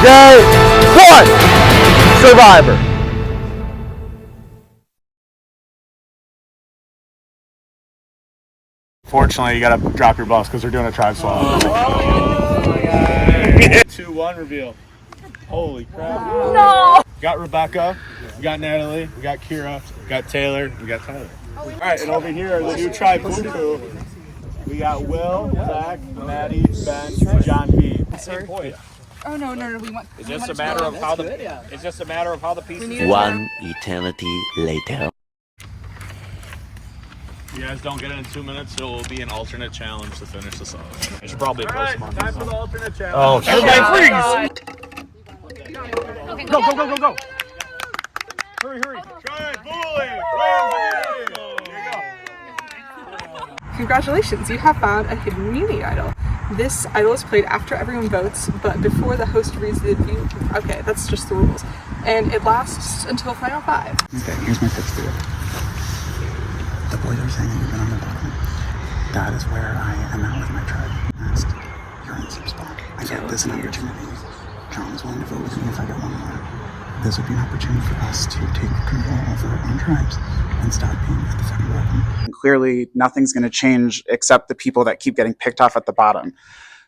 Day 1 Survivor. Fortunately, you gotta drop your buffs because they're doing a tribe swap. 2-1 reveal. Holy crap. No! We got Rebecca, we got Natalie, we got Kira, we got Taylor, we got Tyler. Alright, and over here, the new tribe Bundu. We got Will, Zach, Maddie, Ben, and John B. Sorry. Oh no, we want. It's just a matter of how the. It's just a matter of how the pieces. One eternity later. If you guys don't get it in 2 minutes, it will be an alternate challenge to finish this off. I should probably post them on Time for the alternate challenge. Oh, everybody freeze! Okay, Go! Hurry! Good, bully! Congratulations, you have found a hidden mini idol. This idol is played after everyone votes, but before the host reads the view. Okay, that's just the rules. And it lasts until final 5. Okay, here's my pitch to it. The boys are saying that you've been on the bottom. That is where I am at with my tribe. Next, you're in the same spot. I get this an opportunity. John is willing to vote with me if I get one more. This would be an opportunity for us to take control over our own tribes and stop being at the fucking bottom. Clearly, nothing's going to change except the people that keep getting picked off at the bottom.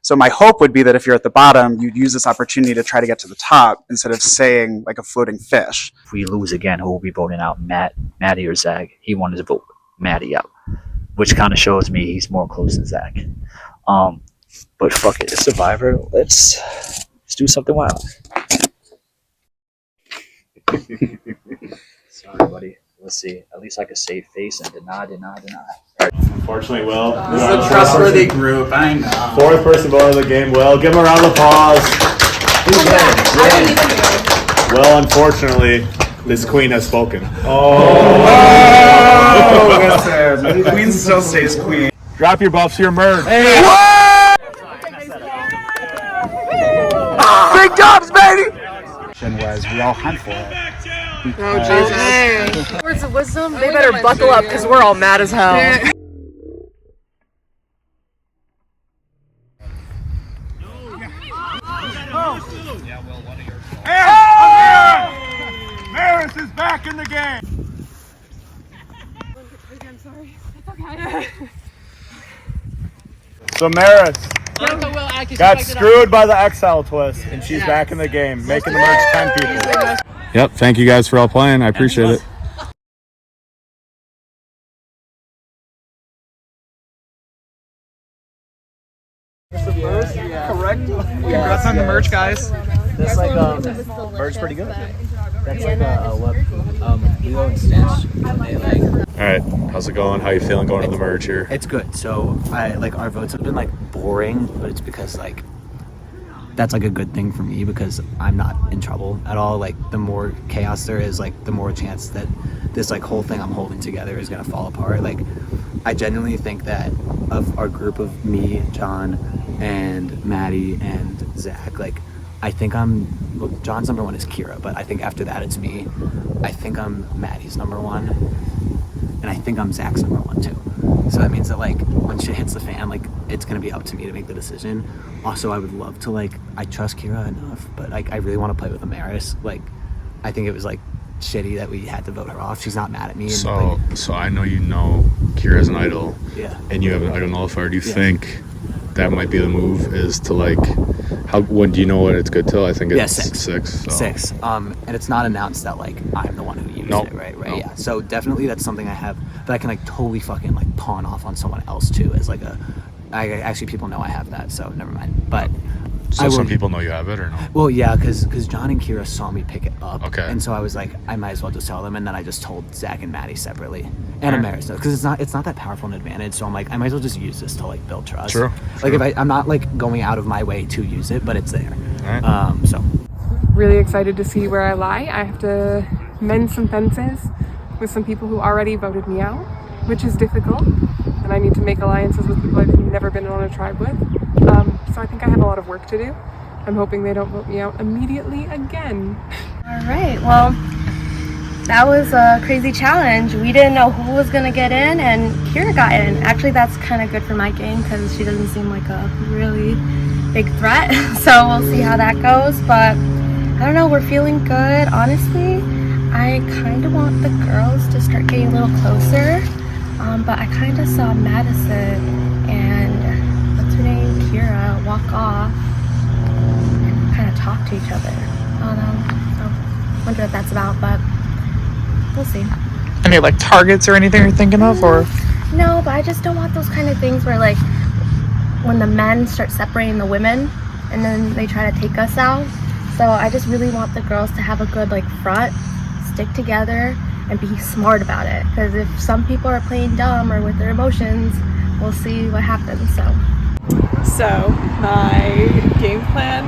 So my hope would be that if you're at the bottom, you'd use this opportunity to try to get to the top instead of saying like a floating fish. If we lose again, who will be voting out, Maddie or Zach? He wanted to vote Maddie out, which kind of shows me he's more close than Zach. But fuck it, it's Survivor. Let's do something wild. Sorry, buddy. Let's see. At least I could save face and deny. Right. Unfortunately, Will. This is a trustworthy group, I know. 4th person vote of the game, Will. Give him a round of applause. Well, unfortunately, this queen has spoken. Listen, queen still stays queen. Drop your buffs, your merge. Hey. Big jobs, baby! Was we all hunt for it. Oh, Jesus. Words of wisdom, they better buckle up because we're all mad as hell. Maris is back in the game. I'm sorry. It's okay. So Maris got screwed by the XL twist, and she's back in the game, making the merge 10 people. Yep, thank you guys for all playing. I appreciate it. Correct. Congrats on the merch, guys. That's like merge pretty good. That's like what Leo and Stitch. All right, how's it going? How you feeling going to the merge here? It's good. So our votes have been like boring, but it's because like that's like a good thing for me because I'm not in trouble at all. Like the more chaos there is, like the more chance that this like whole thing I'm holding together is gonna fall apart. Like I genuinely think that of our group of me, John, and Maddie and Zach, like I think John's number 1 is Kira, but I think after that it's me. I think I'm Maddie's number 1, and I think I'm Zach's number 1 too. So that means that like when shit hits the fan, like it's gonna be up to me to make the decision. Also, I would love to I trust Kira enough, but like I really want to play with Amaris. Like I think it was like shitty that we had to vote her off. She's not mad at me. So I know you know Kira's an idol. Yeah. And you have an idol nullifier. Do you think that might be the move? Is to when do you know what it's good till? I think it's 6. 6. And it's not announced that like I'm the one who used it, right? Nope. Yeah. So definitely that's something I have that I can like totally fucking like pawn off on someone else too as like actually people know I have that, so never mind. But so some people know you have it or no? Well, yeah, because John and Kira saw me pick it up. Okay. And so I was like, I might as well just tell them, and then I just told Zach and Maddie separately, and Amaris, because it's not that powerful an advantage. So I'm like, I might as well just use this to like build trust. True. Like if I'm not like going out of my way to use it, but it's there. All right. So really excited to see where I lie. I have to mend some fences with some people who already voted me out, which is difficult, and I need to make alliances with people I've never been on a tribe with. So I think I have a lot of work to do. I'm hoping they don't vote me out immediately again. All right, well, that was a crazy challenge. We didn't know who was gonna get in, and Kira got in. Actually, that's kind of good for my game because she doesn't seem like a really big threat. So we'll see how that goes. But I don't know, we're feeling good. Honestly, I kind of want the girls to start getting a little closer. But I kind of saw Madison and what's her name, Kira, walk off and kind of talk to each other. I don't know. So wonder what that's about, but we'll see. Any like targets or anything you're thinking of, or? No, but I just don't want those kind of things where like when the men start separating the women and then they try to take us out. So I just really want the girls to have a good like front, stick together, and be smart about it. Because if some people are playing dumb or with their emotions, we'll see what happens. So my game plan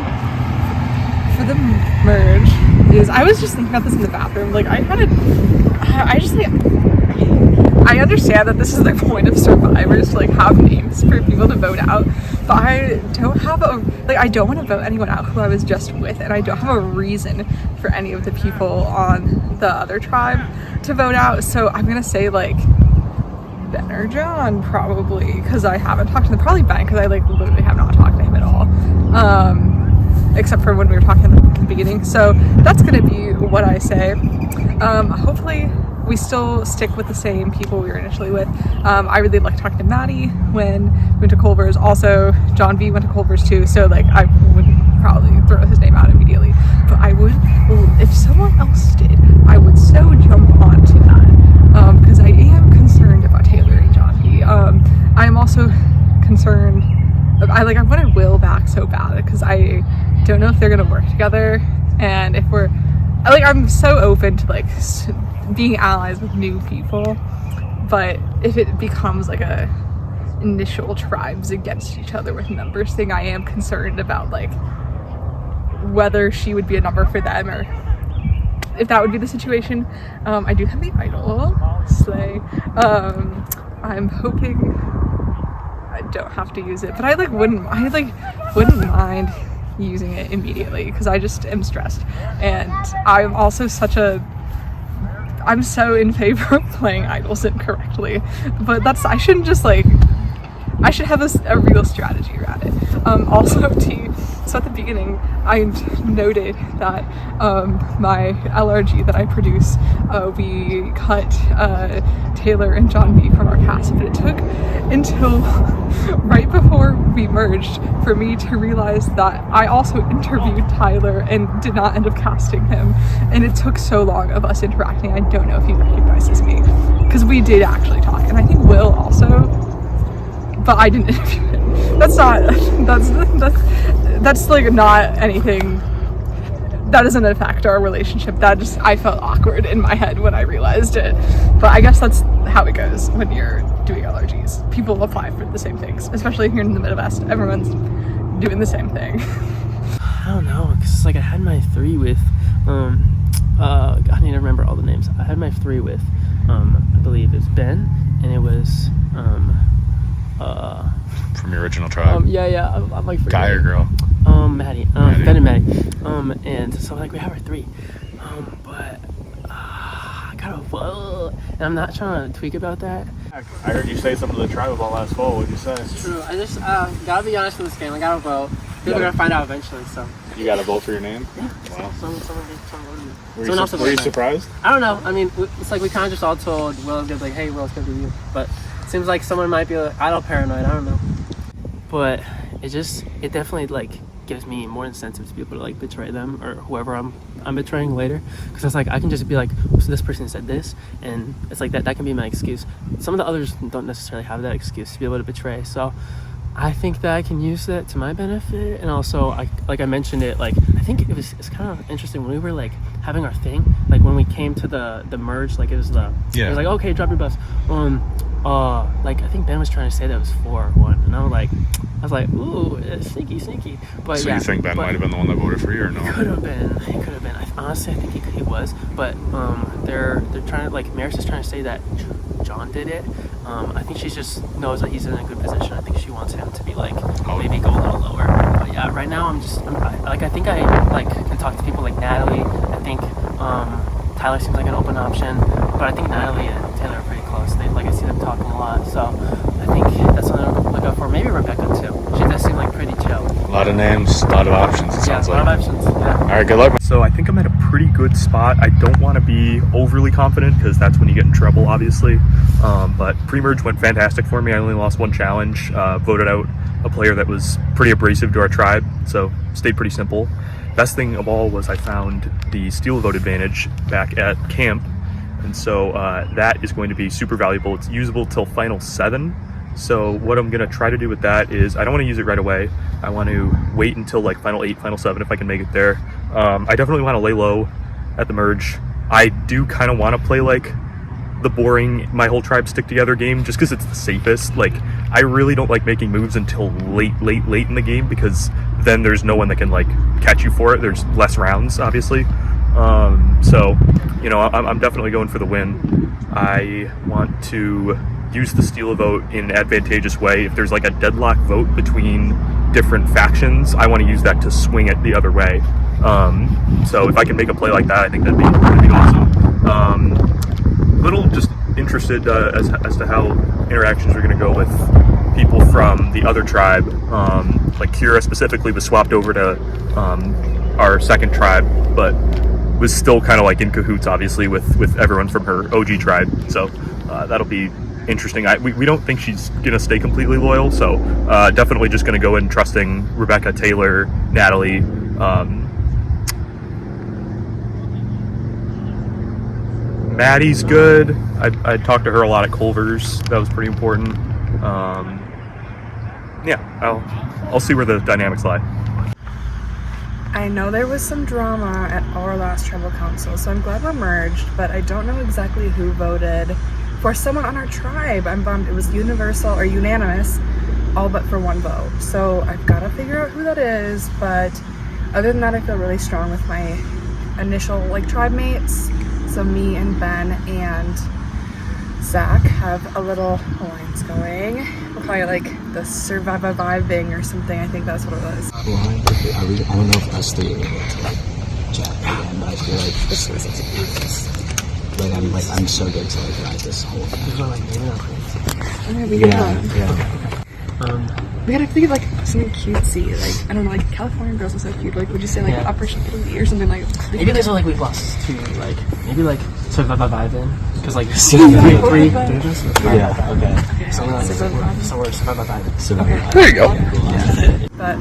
for the merge is, I was just thinking about this in the bathroom. Like I understand that this is the point of Survivors, to like have names for people to vote out, but I don't have I don't want to vote anyone out who I was just with, and I don't have a reason for any of the people on the other tribe to vote out. So I'm gonna say like Ben or John, probably, because I haven't talked to them. Probably Ben, because I like literally have not talked to him at all, except for when we were talking at the beginning. So that's gonna be what I say. Hopefully we still stick with the same people we were initially with. I really liked talking to Maddie when we went to Culver's. Also, John V went to Culver's too, so like I wouldn't probably throw his name out immediately. But I would, if someone else did, I would so jump onto that. Because I am concerned about Taylor and John V. I am also concerned, I wanted Will back so bad, because I don't know if they're gonna work together, and if we're, I'm so open to like being allies with new people, but if it becomes like a initial tribes against each other with numbers thing, I am concerned about like whether she would be a number for them, or if that would be the situation. I do have the idol slay. I'm hoping I don't have to use it, but I wouldn't mind using it immediately, because I just am stressed, and I'm also I'm so in favor of playing idols incorrectly, but I shouldn't just I should have a real strategy around it. Also, so at the beginning, I noted that my LRG that I produce, we cut Taylor and John B from our cast, but it took until right before we merged for me to realize that I also interviewed Tyler and did not end up casting him, and it took so long of us interacting. I don't know if he recognizes me, because we did actually talk, and I think Will also, but I didn't interview him. That's like not anything, that doesn't affect our relationship. I felt awkward in my head when I realized it, but I guess that's how it goes when you're doing LRGs. People apply for the same things, especially here in the Midwest. Everyone's doing the same thing. I don't know, because I had my 3 with I need to remember all the names. I had my 3 with I believe it's Ben, and it was from your original tribe. I'm like guy or girl? Maddie. Ben and Maddie. And so we have our 3. But I gotta vote, and I'm not trying to tweak about that. I heard you say something to the tribe about last fall. What'd you say? It's true. I just gotta be honest with this game. I gotta vote. People are gonna find out eventually. So you gotta vote for your name. Yeah. Wow. Someone else were you surprised? I don't know. I mean, it's we kind of just all told Will, hey, Will, it's gonna be you. But it seems like someone might be idle paranoid. I don't know. But it definitely gives me more incentive to be able to betray them or whoever I'm betraying later, because it's I can just be so this person said this, and it's that can be my excuse. Some of the others don't necessarily have that excuse to be able to betray, so I think that I can use that to my benefit. And also, I mentioned it, I think it's kind of interesting when we were having our thing, when we came to the merge, it was it was okay, drop your buffs. I think Ben was trying to say that it was 4-1, and I was like, ooh, sneaky. But so you think Ben might have been the one that voted for you, or no? He could have been. Honestly, I think he was. But they're trying to Maris is trying to say that John did it. I think she just knows that he's in a good position. I think she wants him to be maybe go a little lower. But yeah, right now I think I can talk to people like Natalie. I think Tyler seems like an open option, but I think Natalie and Taylor are pretty close. I see them talking a lot, so I think that's something to look out for. Maybe Rebecca too. She does seem pretty chill. A lot lot of names, a lot of options, it sounds like. A lot of options, yeah. All right, good luck. So I think I'm at a pretty good spot. I don't want to be overly confident because that's when you get in trouble, obviously. But pre-merge went fantastic for me. I only lost one challenge, voted out a player that was pretty abrasive to our tribe, so stayed pretty simple. Best thing of all was I found the steal vote advantage back at camp, and so that is going to be super valuable. It's usable till final 7. So what I'm gonna try to do with that is I don't want to use it right away. I want to wait until like final 8, final 7 if I can make it there. I definitely want to lay low at the merge. I do kind of want to play like the boring my whole tribe stick together game just because it's the safest. Like I really don't like making moves until late in the game because then there's no one that can like catch you for it. There's less rounds, obviously. So you know, I'm definitely going for the win. I want to use the steal a vote in an advantageous way. If there's like a deadlock vote between different factions, I want to use that to swing it the other way. So if I can make a play like that, I think that'd be awesome. Little just interested as to how interactions are going to go with people from the other tribe. Like Kira specifically was swapped over to our second tribe, but was still kind of like in cahoots, obviously, with everyone from her OG tribe. So that'll be interesting. We don't think she's gonna stay completely loyal, so definitely just gonna go in trusting Rebecca, Taylor, Natalie. Maddie's good. I talked to her a lot at Culver's. That was pretty important. Yeah, I'll see where the dynamics lie. I know there was some drama at our last tribal council, so I'm glad we're merged, but I don't know exactly who voted for someone on our tribe. I'm bummed. It was universal or unanimous, all but for one vote. So I've got to figure out who that is, but other than that, I feel really strong with my initial like tribe mates. So me and Ben and Zach have a little alliance going. We'll call it like the surviving or something. I think that's what it was. I don't know if that's the chat again, but I feel like this was I'm so good to like ride this whole thing. We gotta think of like something cutesy, like I don't know, like California girls are so cute. Like, would you say like Operation Italy or something like? Maybe because like we've lost 2, like maybe like surviving, because like Yeah, okay. So we're surviving. There you go. But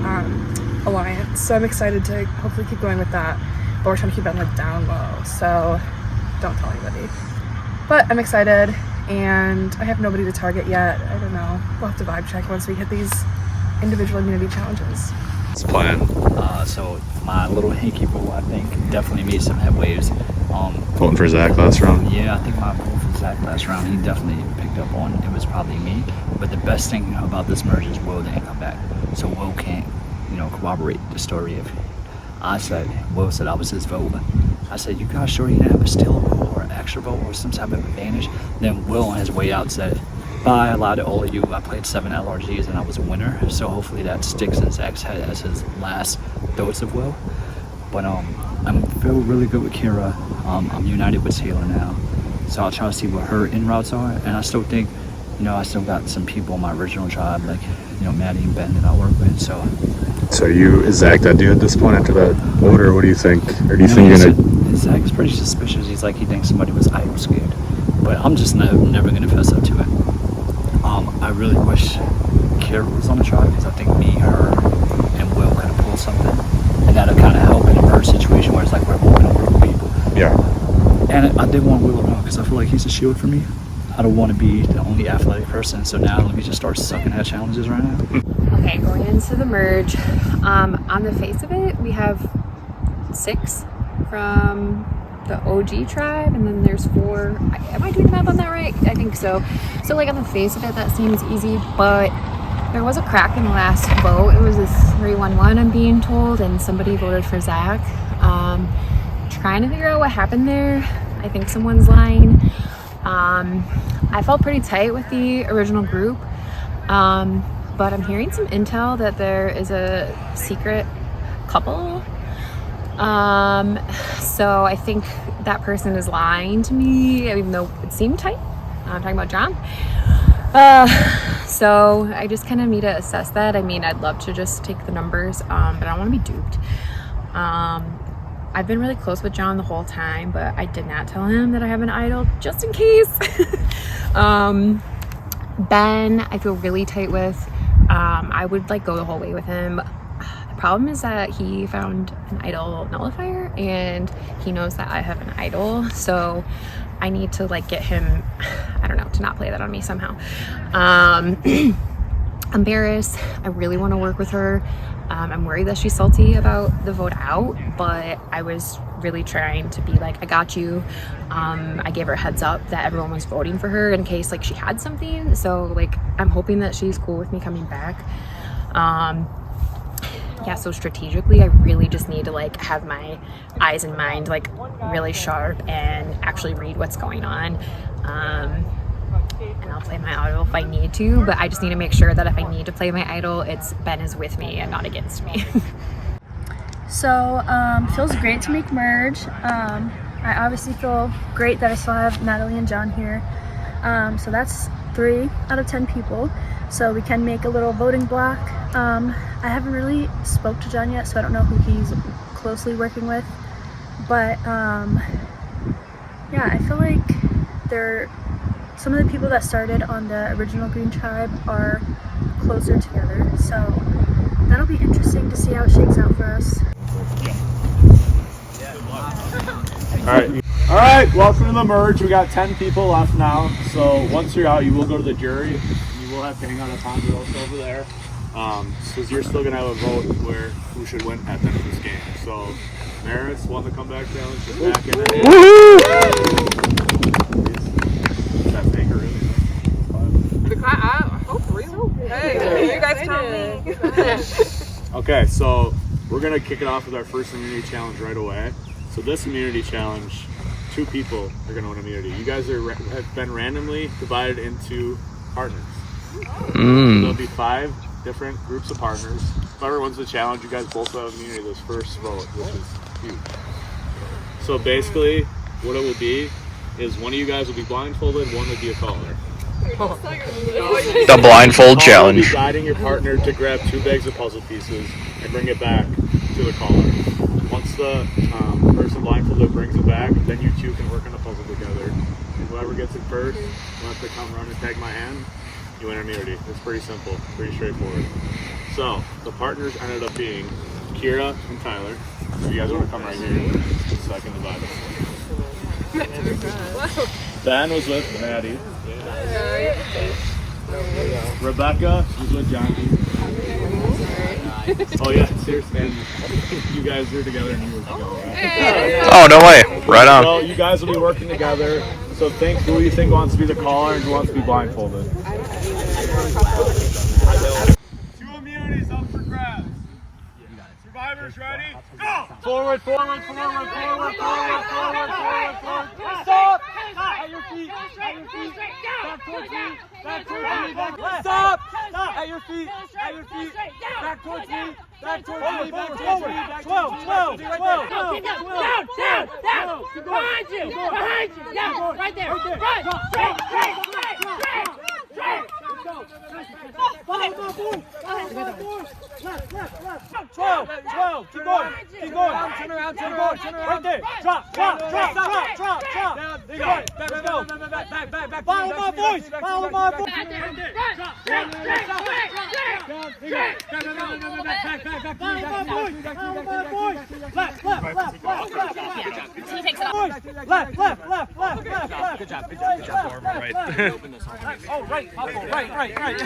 alliance. So I'm excited to hopefully keep going with that. But we're trying to keep it like down low, so don't tell anybody. But I'm excited. And I have nobody to target yet. I don't know. We'll have to vibe check once we hit these individual immunity challenges. It's plan. So my little hinky boo, I think, definitely made some headways. Voting for Zach last round. Yeah, I think my vote for Zach last round, he definitely picked up on it was probably me. But the best thing about this merge is Will didn't come back. So Will can't, corroborate the story of Will said I was his vote. I said, you guys sure you didn't have a steal vote or an extra vote or some type of advantage? Then Will on his way out said, bye, I lied to all of you. I played 7 LRGs and I was a winner. So hopefully that sticks in Zach's head as his last dose of Will. But I feel really good with Kira. I'm united with Taylor now. So I'll try to see what her in routes are. And I still think, I still got some people in my original tribe, like, Maddie and Ben that I work with. So Is Zach that dude at this point after that vote, or what do you think? Or do you think you're gonna? Zach is pretty suspicious. He's like, he thinks somebody was idle scared. But I'm just never gonna fess up to it. I really wish Kira was on the tribe because I think me, her, and Will could have pulled something, and that'll kind of help in a merge situation where it's like we're moving a group of people. Yeah. And I did want Will around because I feel like he's a shield for me. I don't want to be the only athletic person, so now let me just start sucking at challenges right now. Okay, going into the merge. On the face of it, we have 6 from the OG tribe, and then there's 4. Am I doing the math on that right? I think so. So like on the face of it, that seems easy, but there was a crack in the last vote. It was a 3-1-1, I'm being told, and somebody voted for Zach. Trying to figure out what happened there. I think someone's lying. I felt pretty tight with the original group, but I'm hearing some intel that there is a secret couple. So I think that person is lying to me, even though it seemed tight. I'm talking about John. So I just kind of need to assess that. I mean, I'd love to just take the numbers, but I don't want to be duped. I've been really close with John the whole time, but I did not tell him that I have an idol, just in case. Ben, I feel really tight with. I would like go the whole way with him. The problem is that he found an idol nullifier and he knows that I have an idol, so I need to like get him, I don't know, to not play that on me somehow. Embarrassed. I really want to work with her. I'm worried that she's salty about the vote out, but I was really trying to be like, I got you. I gave her a heads up that everyone was voting for her in case like she had something. So like, I'm hoping that she's cool with me coming back. Yeah, so strategically, I really just need to like have my eyes and mind like really sharp and actually read what's going on. And I'll play my idol if I need to, but I just need to make sure that if I need to play my idol, it's Ben is with me and not against me. So, feels great to make merge. I obviously feel great that I still have Natalie and John here. So that's 3 out of 10 people. So we can make a little voting block. I haven't really spoke to John yet, so I don't know who he's closely working with. But yeah, I feel like some of the people that started on the original Green Tribe are closer together. So that'll be interesting to see how it shakes out for us. All right, welcome to the merge. We got 10 people left now. So once you're out, you will go to the jury. You will have to hang out at Ponderosa over there. Because you're still gonna have a vote where who should win at the end of this game. So Maris won the comeback challenge. She's back in it. I hope real. Hey, you guys tell me. Okay, so we're gonna kick it off with our first immunity challenge right away. So this immunity challenge, 2 people are gonna win immunity. You guys have been randomly divided into partners. There'll be 5 different groups of partners. Whoever wins the challenge, you guys both have immunity this first vote, which is huge. So basically, what it will be is one of you guys will be blindfolded, one will be a caller. The blindfold challenge. You'll be guiding your partner to grab 2 bags of puzzle pieces and bring it back to the caller. Once the person blindfolded brings it back, then you 2 can work on the puzzle together. And whoever gets it first will have to come run and tag my hand. You win immunity. It's pretty simple, pretty straightforward. So the partners ended up being Kira and Tyler. So you guys want to come right here so I can divide them. Ben was with Maddie. Rebecca was with Johnny. Oh yeah, seriously. And you guys are together and you were together, right? Oh, no way. Right on. So you guys will be working together. So think who you think wants to be the caller and who wants to be blindfolded. 2 immunities up for grabs. Survivors ready? Go! Forward, forward, forward, forward, forward, forward, forward, forward. Stop! At your feet, at your feet. Back towards me, back towards me, back towards me. Stop! Stop! At your feet, at your feet. Back towards me, back towards me, back towards me, back towards me. 12, 12, 12. Down, down, down. Behind you, behind you. Down, right there. Right, straight, straight, straight, straight. Follow my boom. Follow my boom. Left, left, left. 12, 12. Keep going. Keep going. Turn around, turn around, turn around. Right there. Drop, drop, drop, drop, drop, drop. Down, there you go. Let's go. Back, back, back. Follow my voice. Follow my voice. Right there. Drop. Down, there you go. Down, there you go. Back, back, back. Follow my voice. Follow my voice. Left, left, left, left, left. He takes it off. Left, left, left, left, left. Good job, good job, good job. Right. Oh, right, right, right.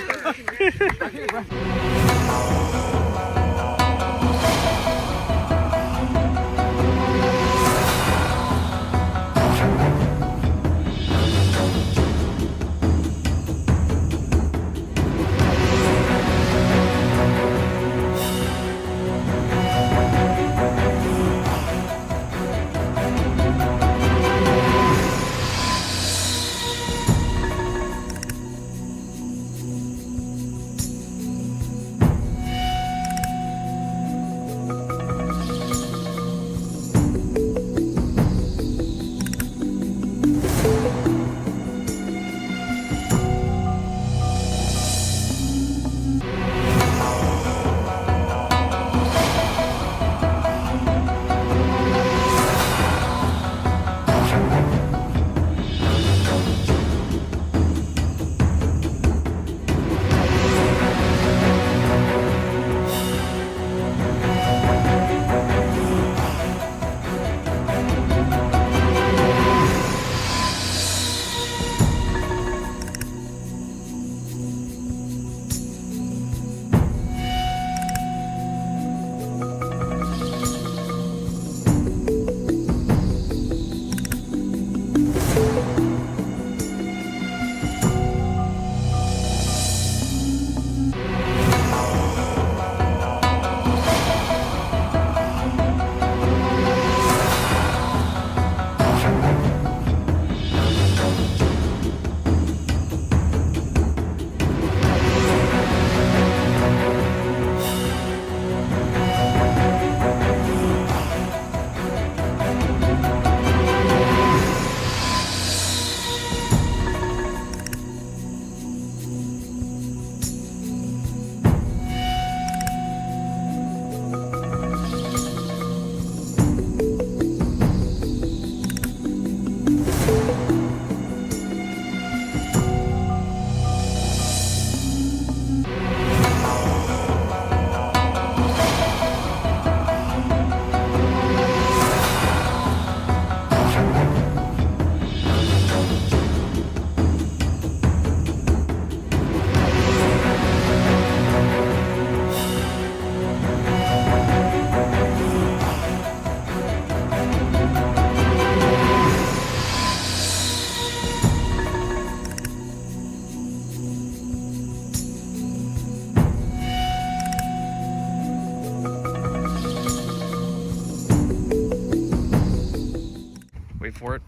for it.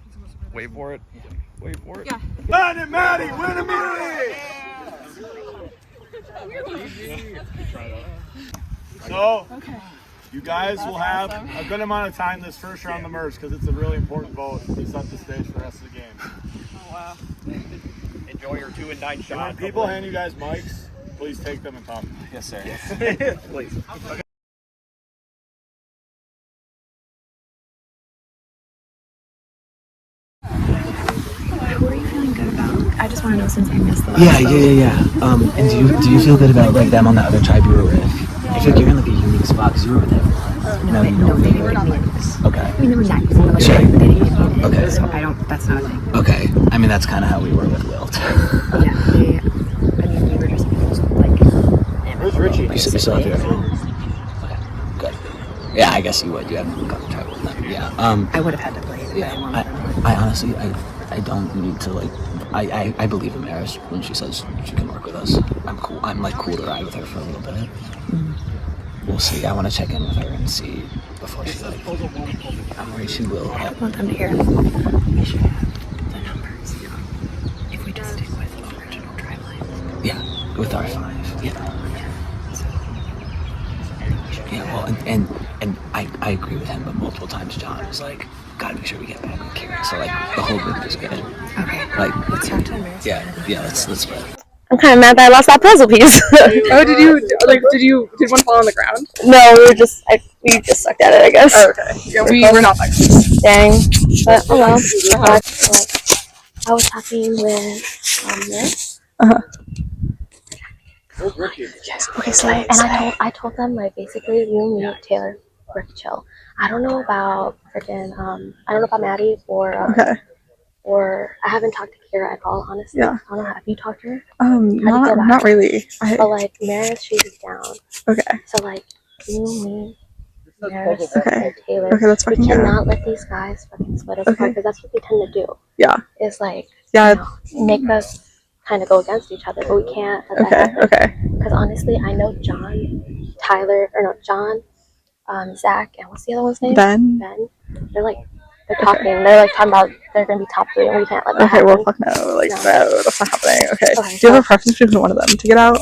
Wait for it. Wait for it. Yeah. Maddie, Maddie, win immunity! So, you guys will have a good amount of time this first round of the merge because it's a really important vote to set the stage for the rest of the game. Oh, wow. Enjoy your 2 and 9 shot. When people hand you guys mics, please take them and talk. Yes, sir. Please. Okay. What are you feeling good about? I just want to know since I missed the last Yeah. And do you feel good about like them on the other tribe you were with? I feel like you're in like a unique spot because you were with everyone. No, they were not like this. Okay. I mean, they were nice. Like, Sure. They didn't get me. Okay. So I don't, that's not a thing. Okay. I mean, that's kind of how we were with Wilt. Yeah, we were just like... Where's Richie? You still have your... Okay, good. Yeah, I guess you would. You haven't got to try with them. Yeah. I would have had to play it. Yeah. I honestly, I don't need to like... I believe in Maris when she says she can work with us. I'm cool. I'm like cool to ride with her for a little bit. Mm-hmm. We'll see. I want to check in with her and see before she like... I'm worried she will. I don't want them to hear we should have the numbers. If we just stick with the original drive line. Yeah, with our 5. Yeah. Yeah, well, and I agree with him, but multiple times John was like, gotta make sure we get back with Kira. So like the whole group is good. Okay. Like let's talk to Maris. Yeah, let's spread. I'm kind of mad that I lost that puzzle piece. Oh, did one fall on the ground? No, we just sucked at it, I guess. Oh, okay. Yeah, we were not that close. Dang. But oh well. I was talking with Russ. Where's Richie? Yes. Okay, Slay. And I told them like basically you and me, Taylor, we're chill. I don't know about freaking I don't know about Maddie or I haven't talked to Kira at all, honestly. Yeah. I don't know. Have you talked to her? Not really. But like Maris, she's down. Okay. So like you, me, Maris, Okay. and Taylor. Okay, that's fucking we good. cannot let these guys fucking split us apart because that's what they tend to do. Yeah. Is like Yeah. make us kind of go against each other, but we can't let that happen. Okay. Because honestly, I know John, John, Zach, and what's the other one's name? Ben. They're talking. They're like talking about they're gonna be top 3, and we can't let that Okay, happen. well, fuck no. Like, no, that's not happening. Okay. Okay, Do you have a preference between one of them to get out?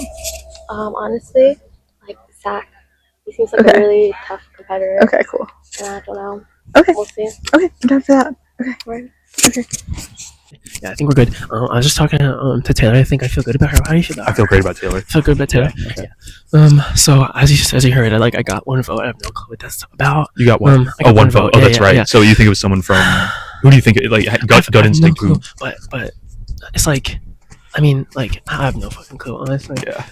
Honestly, like Zach, he seems like a really tough competitor. Okay, cool. And I don't know. Okay. We'll see. Okay, I'm down for that. Okay. Right. Okay. Yeah, I think we're good. I was just talking to Taylor. I think I feel good about her. How do you feel about her? I feel great about Taylor. Feel good about Taylor. Okay. Yeah. So as you heard, I got one vote. I have no clue what that's about. You got one. I got one vote. Oh, that's right. Yeah. So you think it was someone from? Who do you think? Like gut instinct. No clue, but it's like, I mean, like I have no fucking clue, honestly. Yeah.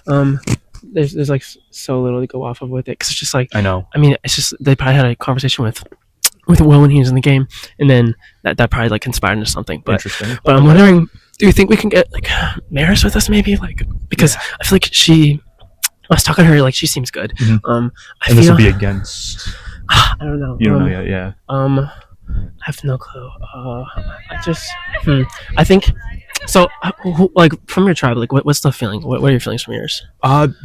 There's like so little to go off of with it because it's just like I know. I mean, it's just they probably had a conversation with Will when he was in the game, and then that probably like conspired into something. But Interesting. But I'm wondering, do you think we can get like Maris with us maybe? Like because I feel like I was talking to her, like she seems good. Mm-hmm. I and feel, this will be against. I don't know. You don't know yet, yeah. I have no clue. I think. So, like from your tribe, like what's the feeling? What are your feelings from yours?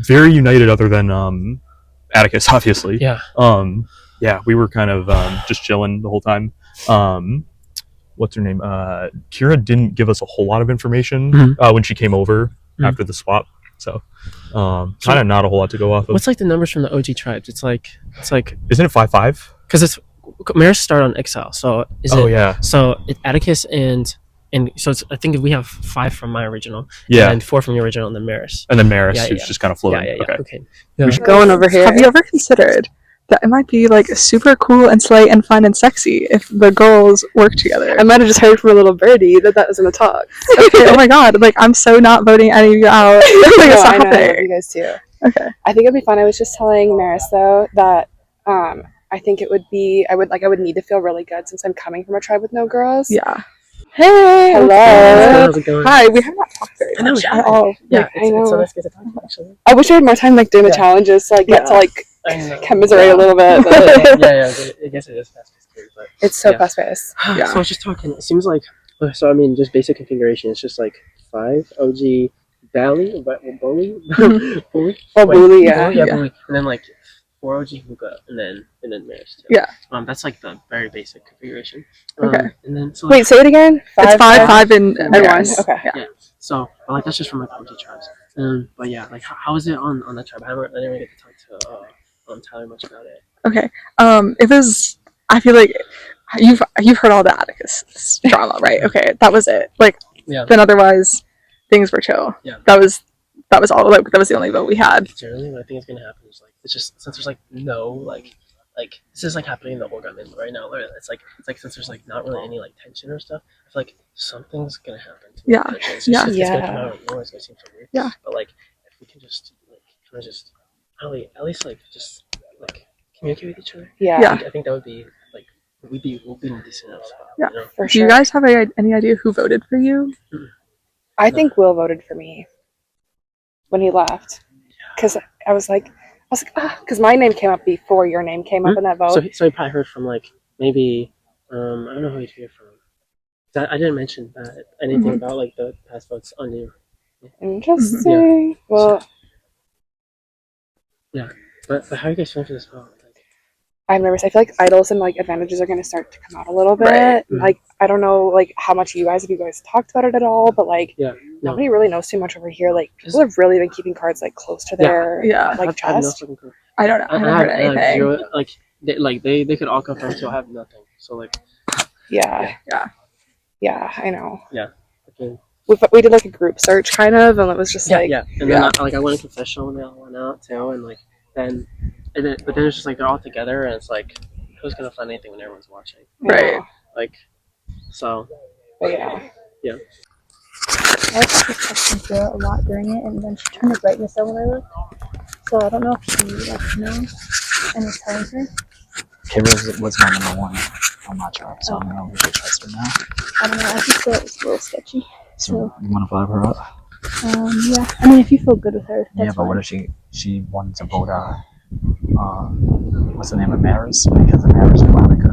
Very united, other than Atticus, obviously. Yeah. Yeah, we were kind of just chilling the whole time. What's her name? Kira didn't give us a whole lot of information when she came over after the swap. So, kind of not a whole lot to go off of. What's like the numbers from the OG tribes? It's like. Isn't it 5-5? Because it's Maris started on Exile, so So it's Atticus and so it's, I think we have 5 from my original, and 4 from your original, and then Maris. And then Maris, who's just kind of floating. Yeah. Okay. Going over here. Have you ever considered that it might be like super cool and slay and fun and sexy if the girls work together? I might have just heard from a little birdie that was in the talk. Okay, oh my god, like I'm so not voting any of you out. Like, it's not I know, happening. you guys too. Okay. I think it'd be fun. I was just telling Maris though that I think it would be I would need to feel really good since I'm coming from a tribe with no girls. Yeah. Hey, hello. How's it going? Hi, we have not talked very much at all. Yeah, I know. it's so nice to talk to actually. I wish I had more time like doing the challenges so I get to like commiserate a little bit. I guess it is fast-paced too, but it's so fast-paced. So I was just talking. It seems like I mean, just basic configuration. It's just like 5 OG Valley, Bully, Bully, yeah. Bully, and then like 4 OG hookah and then Maris too. Yeah. That's like the very basic configuration. Okay. And then so Wait, say it again. It's 5 and one. Maris. Okay. Yeah. So, but like that's just from like OG tribes. But yeah, like how is it on that tribe? I didn't really get to talk to Tyler much about it. Okay. It was. I feel like you've heard all the Atticus drama, right? Okay, that was it. Like, yeah. Then otherwise, things were chill. Yeah. That was all. Like, that was the only vote we had. Generally, what I think is gonna happen is like it's just since there's like no like this is like happening in the whole government right now. It's like since there's like not really any like tension or stuff. I feel like something's gonna happen. To Yeah. It's gonna come out of nowhere. It's gonna seem so weird. Yeah. But like if we can just like kind of just at least like just like communicate with each other. Yeah. I think that would be like we'll be in a decent enough spot. Yeah. You know? For Do you guys have any idea who voted for you? I think Will voted for me when he left, because I was like, because my name came up before your name came up in that vote. So he probably heard from like maybe I don't know who he'd hear from. I didn't mention that anything about like the past votes on you. Interesting. Yeah. Well, yeah, but how are you guys feeling for this vote? I'm nervous. I feel like idols and like advantages are going to start to come out a little bit. Right. Like I don't know like how much if you guys talked about it at all, but like nobody really knows too much over here. Like people have really been keeping cards like close to their like chest. I don't know. I haven't heard anything. They could all confirm to have nothing. So like yeah, I know. Yeah. Okay. We did like a group search kind of, and it was just and then I went in confessional and they all went out too, and but then it's just like they're all together, and it's like who's gonna find anything when everyone's watching, right? Like, so. But yeah. I was texting Kira a lot during it, and then she turned the brightness down when I looked. So I don't know if she knows and was telling her. Kira was my number one on my job, so I don't know if we should trust her now. I don't know. I just thought it was a little sketchy. So you want to vibe her up? Yeah. I mean, if you feel good with her, that's Yeah, but what fine. if she wanted to vote what's the name of Maris? Because of Maris and Monica.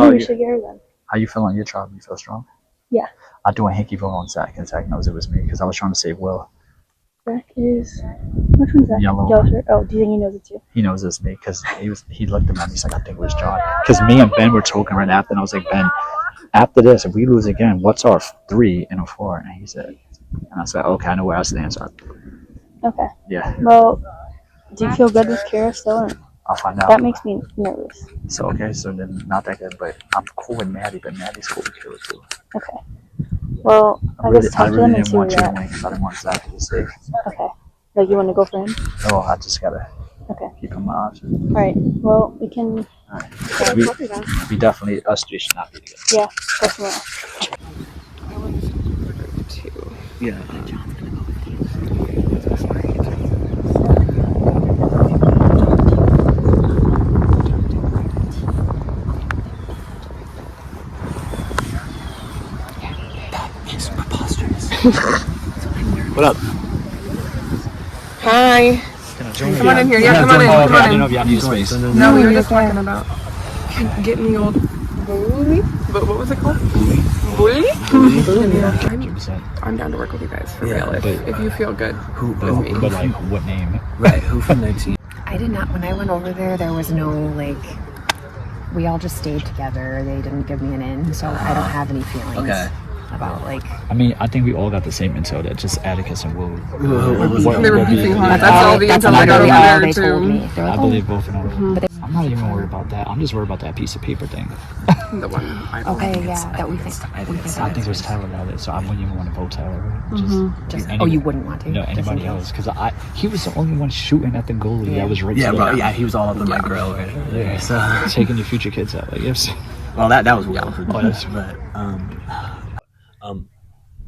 Maybe we should get her then. How you feel on your tribe? You feel strong? Yeah. I'll do a hanky vote on Zach, and Zach knows it was me because I was trying to save Will. Zach is. Which one's Zach? Yellow. Shirt. Oh, do you think he knows it too? He knows it's me because he looked at me and he's like, I think it was John. Because me and Ben were talking right after, and I was like, Ben, after this, if we lose again, what's our 3 and a 4? And he said, and I said, okay, I know where I stand. So Okay. yeah. Well, do you feel good with Kira still? Or? I'll find out. That makes me nervous. So okay, so then not that good, but I'm cool with Maddie, but Maddie's cool with Kira too. Okay. Well, I guess talk to them and see where didn't want you you're to at. win because I didn't want Zach to be safe. Okay. Like you want to go for him? Oh, I just gotta keep him my option. Alright. Well, we can. Alright. We definitely, us three should not be together. Yeah. Definitely. Yeah. What up? Hi. Come on in here. Yeah, come on in. I Come on didn't know in. if you had any space. No, we were just talking about getting the old bully. What was it called? Bully? I'm down to work with you guys for real. If you feel good with me. But like, what name? Right. Who from their team? I did not. When I went over there was no like. We all just stayed together. They didn't give me an in, so I don't have any feelings about like. I mean, I think we all got the same intel that just Atticus and Will. They were beefing hard. That's all the intel I got over there too. I believe both of them. I'm not even worried about that. I'm just worried about that piece of paper thing. The one. Okay, yeah, that we think. I think it was Tyler about it, so I wouldn't even want to vote Tyler. You wouldn't want to? No, anybody else, because he was the only one shooting at the goalie. That was right. Yeah, bro. Yeah, he was all up in my grill. Right? Yeah, so taking your future kids out, like yes. Well, that was wild. But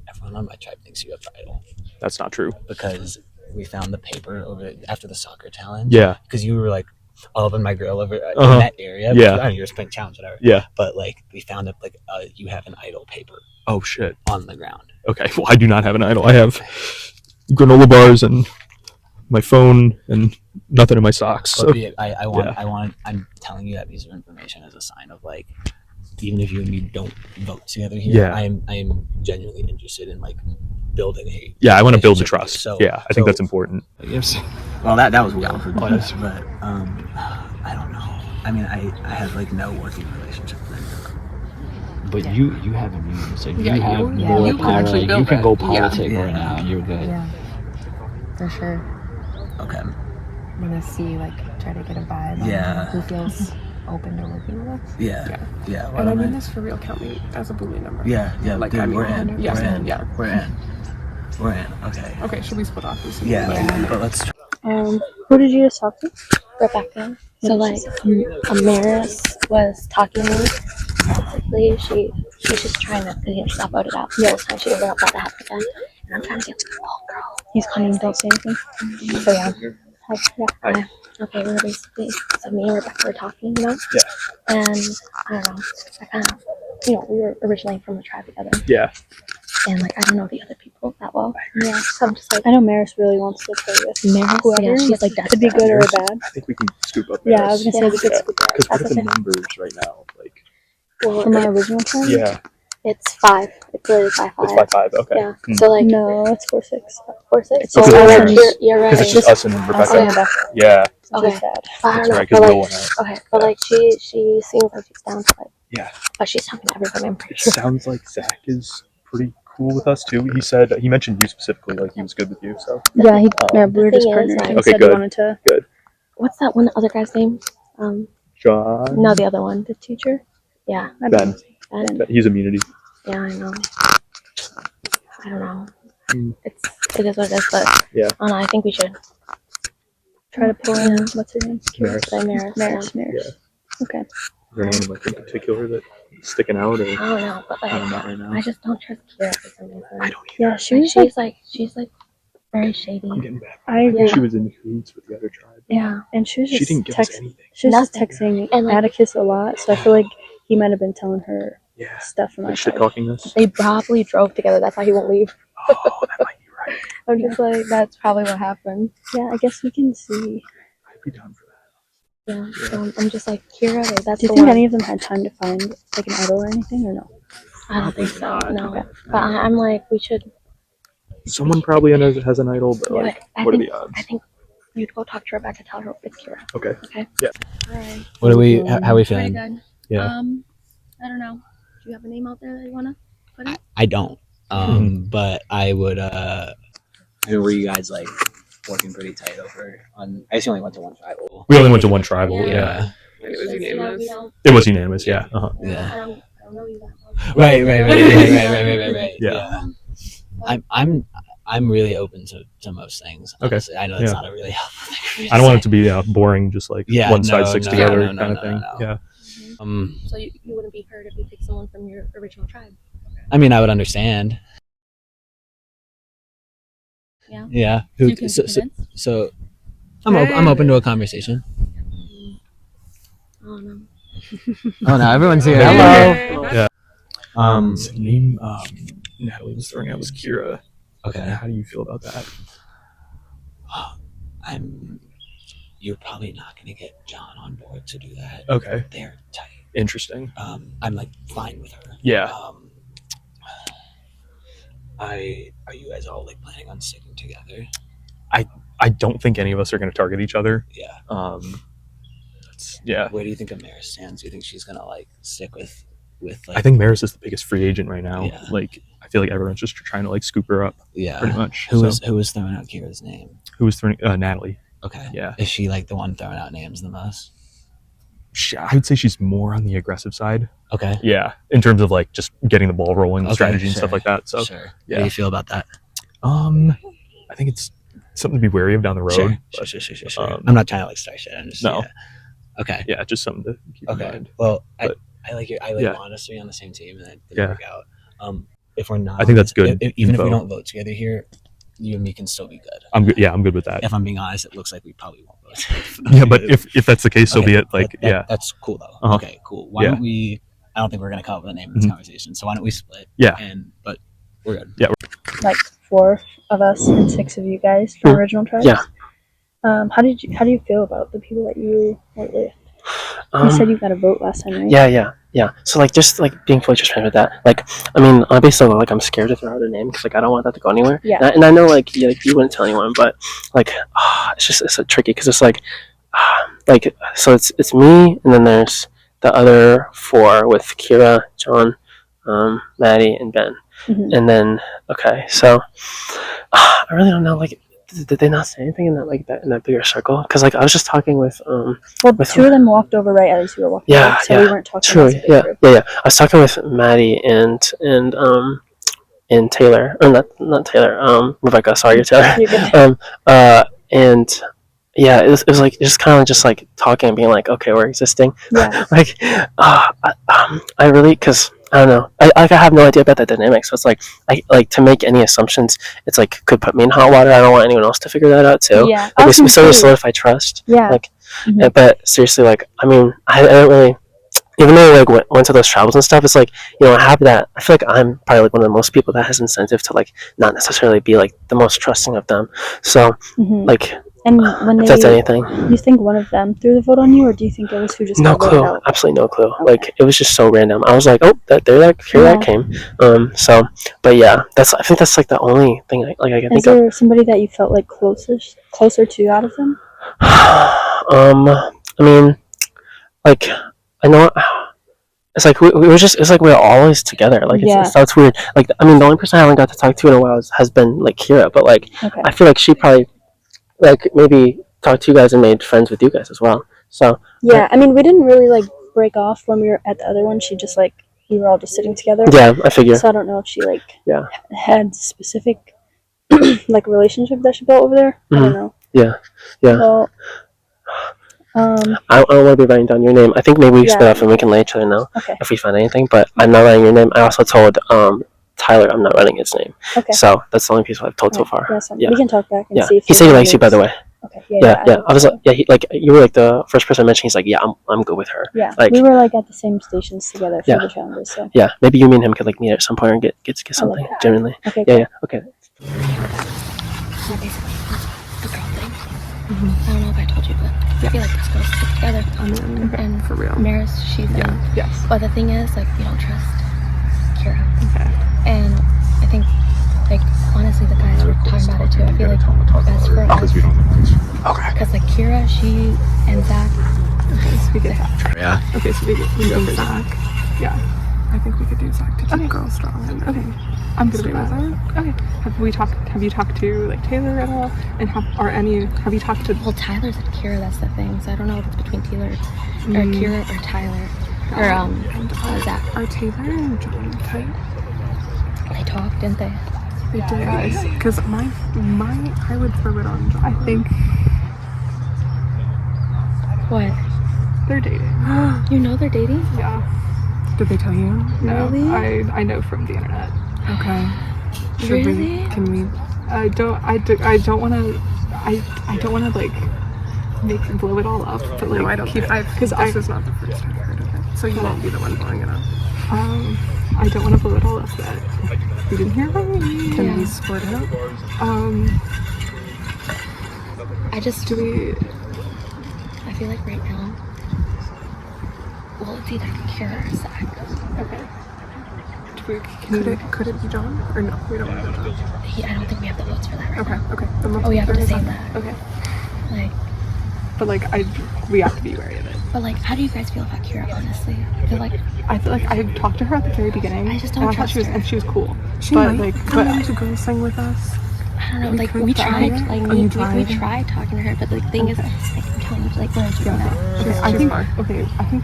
everyone on my tribe thinks you have the idol. That's not true. Because we found the paper over after the soccer challenge. Yeah. Because you were like all up in my grill over in that area. Yeah. I mean, you're a sprint challenge, whatever. Yeah. But like we found it like you have an idol paper. Oh shit. On the ground. Okay. Well, I do not have an idol. I have granola bars and my phone and nothing in my socks. So. I'm telling you that piece of information as a sign of like, even if you and me don't vote together here, I am genuinely interested in like building a I want to build the relationship with you. trust. So I think that's important. Yes. Well, that was weird for us, but I don't know. I mean, I have like no working relationship with anyone. But you have immunity, so you Yeah, have you more can power. actually You build can it. go politic Yeah. right now. You're good. Yeah, for sure. Okay. I'm gonna see, like, try to get a vibe on who feels open to working with us. Yeah. And I mean this for real. Count me as a bully number. Yeah. Like, Dude, I mean, we're in. yeah, We're in. Okay. Okay, should we split off this? But let's try. Who did you just talk to? Rebecca. So like Amaris was talking to me. Basically, she's just trying to stop voted out. The whole time she was about to happen again, and I'm trying to get oh girl. He's coming. Don't say anything. So yeah. Okay, we're basically so me and Rebecca were talking, you know. Yeah. And I don't know. I kind of, we were originally from the tribe together. Yeah. And like I don't know the other people that well. Yeah. So I'm just like I know Maris really wants to play with Maris. whoever. Yeah, she's like could be good or bad. I think we can scoop up. Yeah, I was gonna say we could scoop up. Because what are the numbers right now? Like From our original time? Yeah. It's 5. It's literally 5-5. It's 5-5. Okay. Yeah. So like no, it's 4-6. 4-6. So you're right. Because it's just us and Rebecca. Yeah. Okay. Sad. I don't know. Right, But Will like, went out. okay, but like she seems like she's down to like. Yeah. But she's talking to everybody. I'm pretty It sure. sounds like Zach is pretty cool with us too. He mentioned you specifically, like he was good with you. So Yeah, we were just thing is, partners. like- He Okay, said good. he wanted to. Good. What's that one other guy's name? John. No, the other one. The teacher? Yeah. Ben. Ben. He's immunity. Yeah, I know. I don't know. Mm. It is what it is, but Yeah. I don't know. I think we should Try to pull in, what's her name? Maris. say Maris. Maris. Yeah. Okay. Is there anyone like in particular that's sticking out, or I don't know, but like not right now? I just don't trust Kira for some reason. I don't Yeah, Like, she's she's very shady. I'm getting back. I agree. She was in cahoots with the other tribe. Yeah. And she was She just didn't give us anything. She was just Nothing. texting And, like- Atticus a lot, so I feel like he might have been telling her Yeah. stuff from our Like shit side. talking us. They probably drove together. That's why he won't leave. Oh, that might be right. I'm just like, that's probably what happened. Yeah, I guess we can see. I'd be down for that. Yeah. So I'm just like, Kira, like, that's Do you the think one. any of them had time to find like an idol or anything, or no? I don't think so. No. But I'm like, we should. Someone probably has an idol, but like, I what are think, the odds? I think you'd go talk to Rebecca, tell her it's Kira. Okay. Okay. Yeah. Alright. What are we? How are we Pretty feeling? good. Yeah. I don't know. Do you have a name out there that you wanna put in? I don't. But I would. Were you guys like working pretty tight over on? I just only went to one tribal. We only went to one tribal. Yeah. It was unanimous. It was unanimous. Yeah. Uh-huh. Yeah. I don't know you that well. Right. Right. Yeah. I'm really open to most things. Okay. Honestly. I know that's Yeah. not a really helpful thing. I don't want it to be boring, just like Yeah, one side no, sticks no, together no, kind no, of thing. no. Yeah. So you wouldn't be hurt if you picked someone from your original tribe. I mean, I would understand. Yeah. Yeah. You can So, convince? so I'm open to a conversation. Oh no. Oh no, everyone's here. Hello. Yeah. So the name Natalie was throwing out was Kira. Okay. How do you feel about that? You're probably not going to get John on board to do that. Okay. They're tight. Interesting. I'm like fine with her. Yeah. Are you guys all like planning on sticking together? I don't think any of us are going to target each other. Yeah. Yeah. Where do you think Amaris stands? Do you think she's gonna like stick with like? I think Maris is the biggest free agent right now. Yeah. Like, I feel like everyone's just trying to like scoop her up. Yeah. Pretty much. Who So- was throwing out Kira's name? Who was throwing Natalie? Okay. Yeah. Is she like the one throwing out names the most? I would say she's more on the aggressive side. Okay. Yeah. In terms of like just getting the ball rolling, Okay, strategy and sure, stuff like that. So sure. yeah. How do you feel about that? I think it's something to be wary of down the road. Sure. but, Sure. I'm not trying to like start shit. I'm just No. yeah. Okay. Yeah, just something to keep in Okay. mind. Well, But- I like yeah. honestly on the same team and that didn't Yeah. work out. If we're not, I think that's good Even if we info. don't vote together here, you and me can still be good. I'm good. Yeah, I'm good with that. If I'm being honest, it looks like we probably won't vote. Yeah, but if that's the case, so be it. Like, yeah, that's cool though. Uh-huh. Okay, cool. Why don't we? I don't think we're gonna come up with a name in this Mhm. conversation. So why don't we split? Yeah. But we're good. Yeah. Like 4 of us and 6 of you guys from Sure. original tribe. Yeah. How do you feel about the people that you went with? You said you got a vote last time, right? Yeah. So like, just like being fully transparent with that. Like, I mean, on a basis of like, I'm scared to throw out her name because like I don't want that to go anywhere. Yeah. And I know like you wouldn't tell anyone, but like, it's so tricky because it's like so it's me, and then there's the other 4 with Kira, John, Maddie, and Ben. And then so I really don't know. Like, did they not say anything in that bigger circle? Because like I was just talking with Well, 2 of them walked over, right? At least you were walking over, so we weren't talking. True. Yeah. I was talking with Maddie and Taylor, or not Taylor. Rebecca. Sorry, you're Taylor. You're good. And yeah, it was like just kind of just like talking and being like, okay, we're existing. Yeah. Like, I really, because I don't know, I have no idea about that dynamic. So it's like, I like to make any assumptions. It's like could put me in hot water. I don't want anyone else to figure that out too. Yeah. Like, we sort of solidify trust. Yeah. Like, but seriously, like, I mean, I don't really. Even though I like went to those travels and stuff, it's like, you know, I have that. I feel like I'm probably like one of the most people that has incentive to like not necessarily be like the most trusting of them. So like, and when if that's anything, do you think one of them threw the vote on you, or do you think it was who just no got voted clue, out? absolutely no clue. Like, it was just so random. I was like, oh, here that came. So, but yeah, I think that's like the only thing I can think Is there somebody that you felt like closer to out of them? I mean, like, I know it's like it's like we're always together. Like, it's weird. Like, I mean, the only person I haven't got to talk to in a while has been like Kira, but like I feel like she probably like maybe talked to you guys and made friends with you guys as well. So yeah, I mean, we didn't really like break off when we were at the other one. She just like we were all just sitting together. Yeah, I figure. So I don't know if she like had specific like relationship that she built over there. I don't know. Yeah. Well, I don't want to be writing down your name. I think maybe we can split off and we can let each other know if we find anything. But I'm not writing your name. I also told Tyler I'm not writing his name. Okay. So that's the only piece I've told so far. Yeah. We can talk back and see if he said he likes you, by the way. Okay. Yeah. I was like, he, like, you were like the first person I mentioned. He's like, yeah, I'm good with her. Yeah. Like, we were like at the same stations together for the challenges. So yeah, maybe you and him could like meet at some point and get something genuinely. Okay. Yeah. Okay. The girl thing. I don't know if I told you, but I feel like this girls stick together. And for real. Maris, she's in. Yes. But the thing is, like, we don't trust Kira. Okay. And I think, like, honestly, the guys were talking about it too. I feel like best for us. Okay. Because like Kira, she and Zach. Okay, so we get Zach. Yeah. Okay, so we go for Zach. Yeah. I think we could do Zach to keep girls strong. Okay. I'm good with that. Okay. Have you talked to like Taylor at all? And have you talked to? Well, Tyler's at Kira. That's the thing. So I don't know if it's between Taylor or Kira or Tyler or Zach. Are Taylor and John tight? They talked, didn't they? They did. Because my I would throw it on John. I think. What? They're dating. You know they're dating? Yeah. Did they tell you? No. Really? I know from the internet. Okay. Really? Can we? I don't want to like blow it all up. But like, no, I don't. Because this is not the first I've heard of it. So you won't be the one blowing it up. I don't want to blow it all up that we didn't hear about it. Can we split it up? I feel like right now, well, it's either Kira or Zach. Okay. Could it be John? Or no, we don't want to go John. I don't think we have the votes for that right now. Okay. Oh, we have to save that. Okay. Like. But like, we have to be wary of it. But like, how do you guys feel about Kira, honestly? I feel like I talked to her at the very beginning. I just don't trust her. And she was cool. She might come into girls sing with us. I don't know, like we tried, we tried talking to her, but the thing is, like, I'm telling you, like, where's she now? I think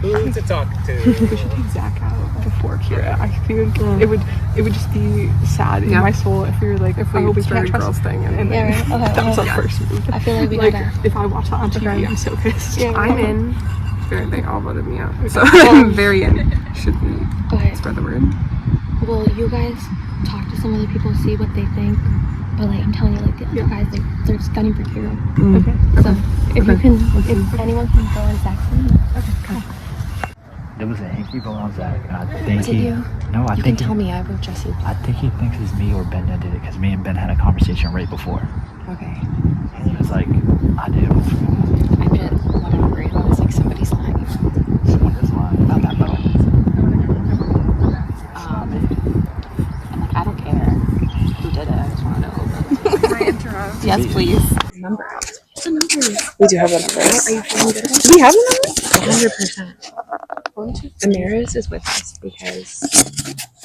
we should take Zach out before Kira. I think it would just be sad in my soul if we were like, if we started girls thing and that was our first move. I feel like we gotta. If I watch that on TV, I'm so pissed. Yeah, I'm in. They all voted me out, so I'm very in. Should we spread the word? Well, you guys talk to some other people, see what they think. But like, I'm telling you, like, the other guys, they're just gunning for Kira. Okay. So if anyone can go on Zach's team. Okay. There was a hanky vote on Zach. I think Was it you? No, I you think can tell me. I vote Jesse. I think he thinks it's me or Ben that did it because me and Ben had a conversation right before. Okay. And he was like, I did it. I bet whatever it was, like somebody's lying. Yes, please. Number out. We do have the numbers. Are you feeling good? Do we have the numbers? 100%. Amaris is with us because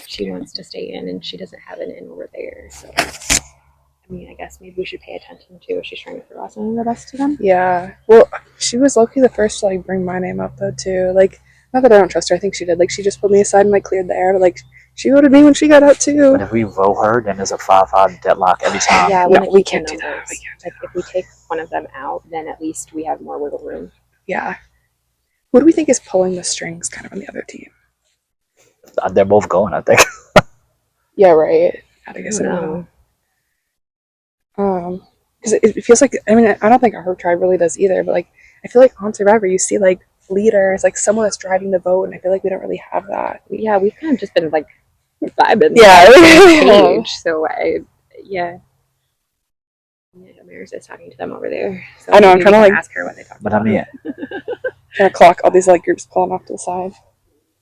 she wants to stay in and she doesn't have an in over there. So, I mean, I guess maybe we should pay attention to if she's trying to throw us under the bus to them. Yeah. Well, she was low-key the first to, like, bring my name up, though, too. Like, not that I don't trust her. I think she did. Like, she just pulled me aside and, like, cleared the air. But, like, she voted me when she got out, too. But if we vote her, then there's a 5-5 deadlock every time. Yeah, No, we can't do that. We can't. Like, if we take one of them out, then at least we have more wiggle room. Yeah. Who do we think is pulling the strings kind of on the other team? They're both going, I think. Yeah, right. I guess I don't know. Because it feels like, I mean, I don't think our tribe really does either, but, like, I feel like on Survivor, you see, like, leaders, like, someone that's driving the vote, and I feel like we don't really have that. Yeah, we've kind of just been, like, vibing. Yeah. Page, so yeah. Amaris is talking to them over there. So I know, I'm trying to, like, ask her what they talk But about. I mean, trying to clock all these, like, groups pulling off to the side.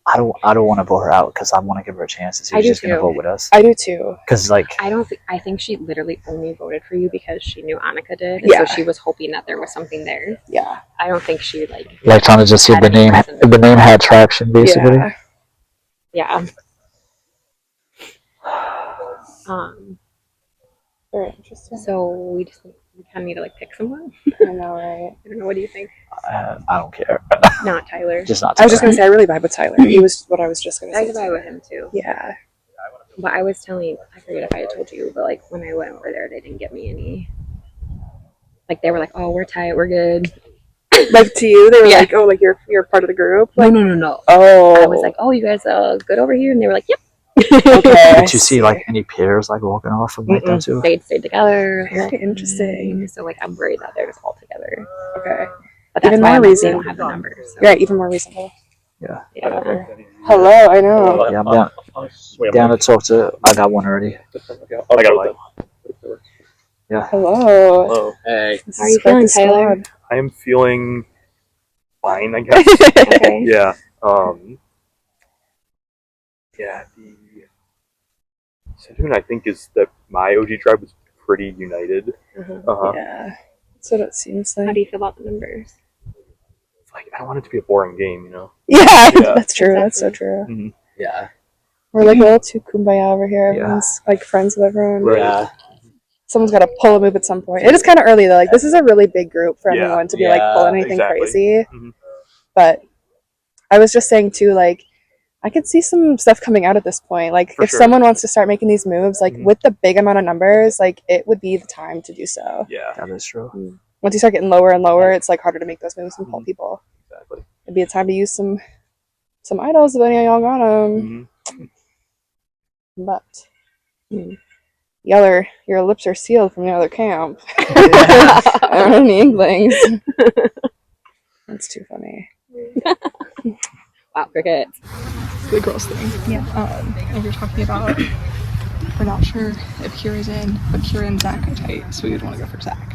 I don't want to vote her out because I want to give her a chance to see if she's going to vote with us. I do too. Because, like, I think she literally only voted for you because she knew Annika did. And Yeah. so she was hoping that there was something there. Yeah. I don't think she, like trying to just see if the name had traction, basically. Yeah. Yeah. Very interesting. So we kind of need to, like, pick someone. I know, right? I don't know. What do you think? I don't care. Not Tyler. Just not I was just Tyler. gonna say I really vibe with Tyler. He was what I was just gonna say. I vibe with him too. Yeah. But I was telling, I forget if I had told you, but, like, when I went over there, they didn't give me any. Like, they were like, "Oh, we're tight, we're good." Like, to you, they were Yeah. like, "Oh, like you're part of the group." Like, No. Oh. I was like, "Oh, you guys good over here?" And they were like, "Yep." Okay. Did you see, like, any peers, like, walking off from like that, too? They stayed together. Very interesting. So, like, I'm worried that they're just all together. Okay. But that's Even why more they reason. don't have the numbers. So. Yeah, even more reasonable. Yeah. Yeah. Hello, I know. Yeah, I'm down to talk to. I got one already. I got one. Yeah. Hello. Hello. Hey. How are you feeling, Tyler? I am feeling fine, I guess. Okay. Yeah. Yeah. The sentiment I think is that my OG tribe was pretty united. Yeah. That's what it seems like. How do you feel about the numbers? Like, I don't want it to be a boring game, you know. Yeah, Yeah. that's true. That's so true. Mm-hmm. Yeah. We're like a little too kumbaya over here. Everyone's like friends with everyone. Right. Yeah. Someone's got to pull a move at some point. It is kind of early though. Like, this is a really big group for Yeah. everyone to be like pulling anything exactly. crazy. Mhm. But I was just saying too, like, I could see some stuff coming out at this point. Like, For if sure. someone wants to start making these moves, like Mhm. with the big amount of numbers, like it would be the time to do so. Yeah. That is true. Once you start getting lower and lower, it's like harder to make those moves and pull people. Exactly. It'd be a time to use some idols if any of y'all got them. But your lips are sealed from the other camp. I don't have any inklings. That's too funny. Wow, cricket. The girls thing. Yeah. And you're talking about, we're not sure if Kira's in, but Kira and Zach are tight, so we would want to go for Zach.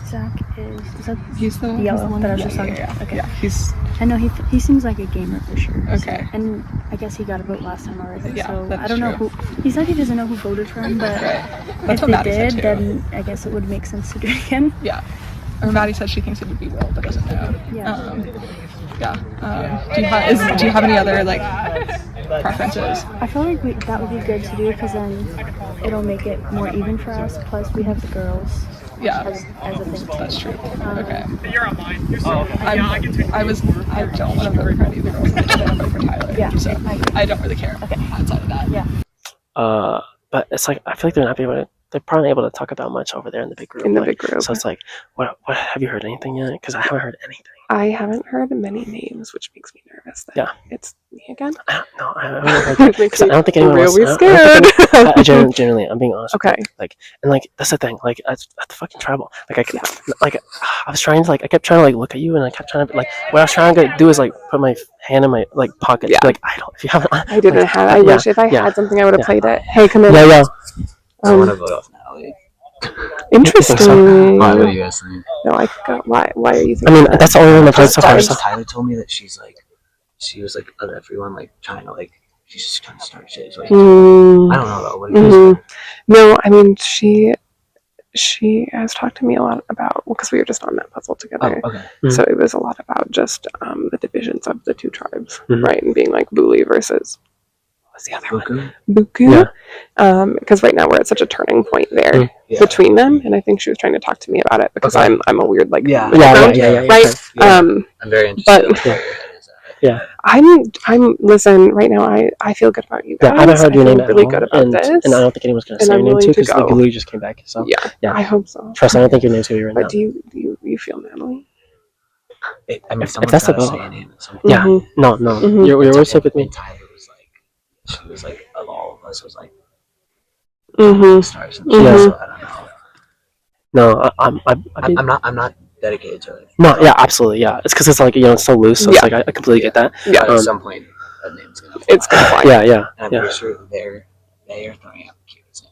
Zach is that He's the yellow one that I was yeah, just talking yeah, about? Okay. yeah. He's I know he seems like a gamer for sure. Okay. So, and I guess he got a vote last time already. Yeah, so that's I don't know true. who. He said he doesn't know who voted for him, but That's if what they Maddie said, did, too. then I guess it would make sense to do it again. Yeah. Or Maddie said she thinks it would be Will, but doesn't know. Yeah. Do you have any other like preferences? I feel like that would be good to do because then it'll make it more even for us. Plus, we have the girls. Yeah. As a thing. That's true. Okay. You're online. You're I don't want to vote for any of the girls. I want to vote for Tyler. Yeah. So I don't really care outside of that. Yeah. But it's like I feel like they're not able to. They're probably not able to talk about much over there in the big group. In the like, big group. So it's like, what have you heard anything yet? Because I haven't heard anything. I haven't heard many names, which makes me nervous that it's me again. No, I haven't heard that. Because I don't think anyone really wants. scared. I genuinely, I'm being honest. Okay. Like, and like that's the thing. Like at the fucking tribal, I was trying to I kept trying to look at you, and I kept trying to what I was trying to do is put my hand in my pocket. Yeah. To be idle. If you haven't, I didn't have. I wish if I had something, I would have played it. Hey, come in. Yeah. I want to vote off Natalie. Interesting. What do you guys think? No, I forgot. Why are you I thinking mean, that? that's the only one I've played so far. So. Tyler told me that she was of everyone trying to she's just trying to start shit. So, I don't know though. What do you guys think? No, I mean she she has talked to me a lot about, because we were just on that puzzle together. Oh, okay. So it was a lot about just the divisions of the two tribes, Mhm. right? And being like Buli versus, what was the other one? Buku. Buku. Yeah. Because right now we're at such a turning point there Yeah. between them, and I think she was trying to talk to me about it because Okay. I'm a weird like Yeah. middle ground, right? Yeah. I'm very interested. But yeah. I'm listen right now. I feel good about you guys. Yeah, I haven't heard your name at really all, good about this, and I don't think anyone's gonna and say I'm your name willing too to because like, go. you literally just came back. So yeah, I hope so. Trust, I don't think your name's gonna be right But now. do you feel Natalie? I mean, If that's the goal. Yeah. Mhm. No. Mhm. You're always safe with me. Tyler was like, she was like, of all of us, was like, Mhm. stars. Yeah. So I don't know. No, I'm not dedicated to it. No, yeah, absolutely, yeah. It's because it's like it's so loose. So it's like I completely get that. Yeah. But at some point, that name's gonna. It's gonna fly. Yeah. And I'm Yeah. pretty sure they are throwing out Kira's name.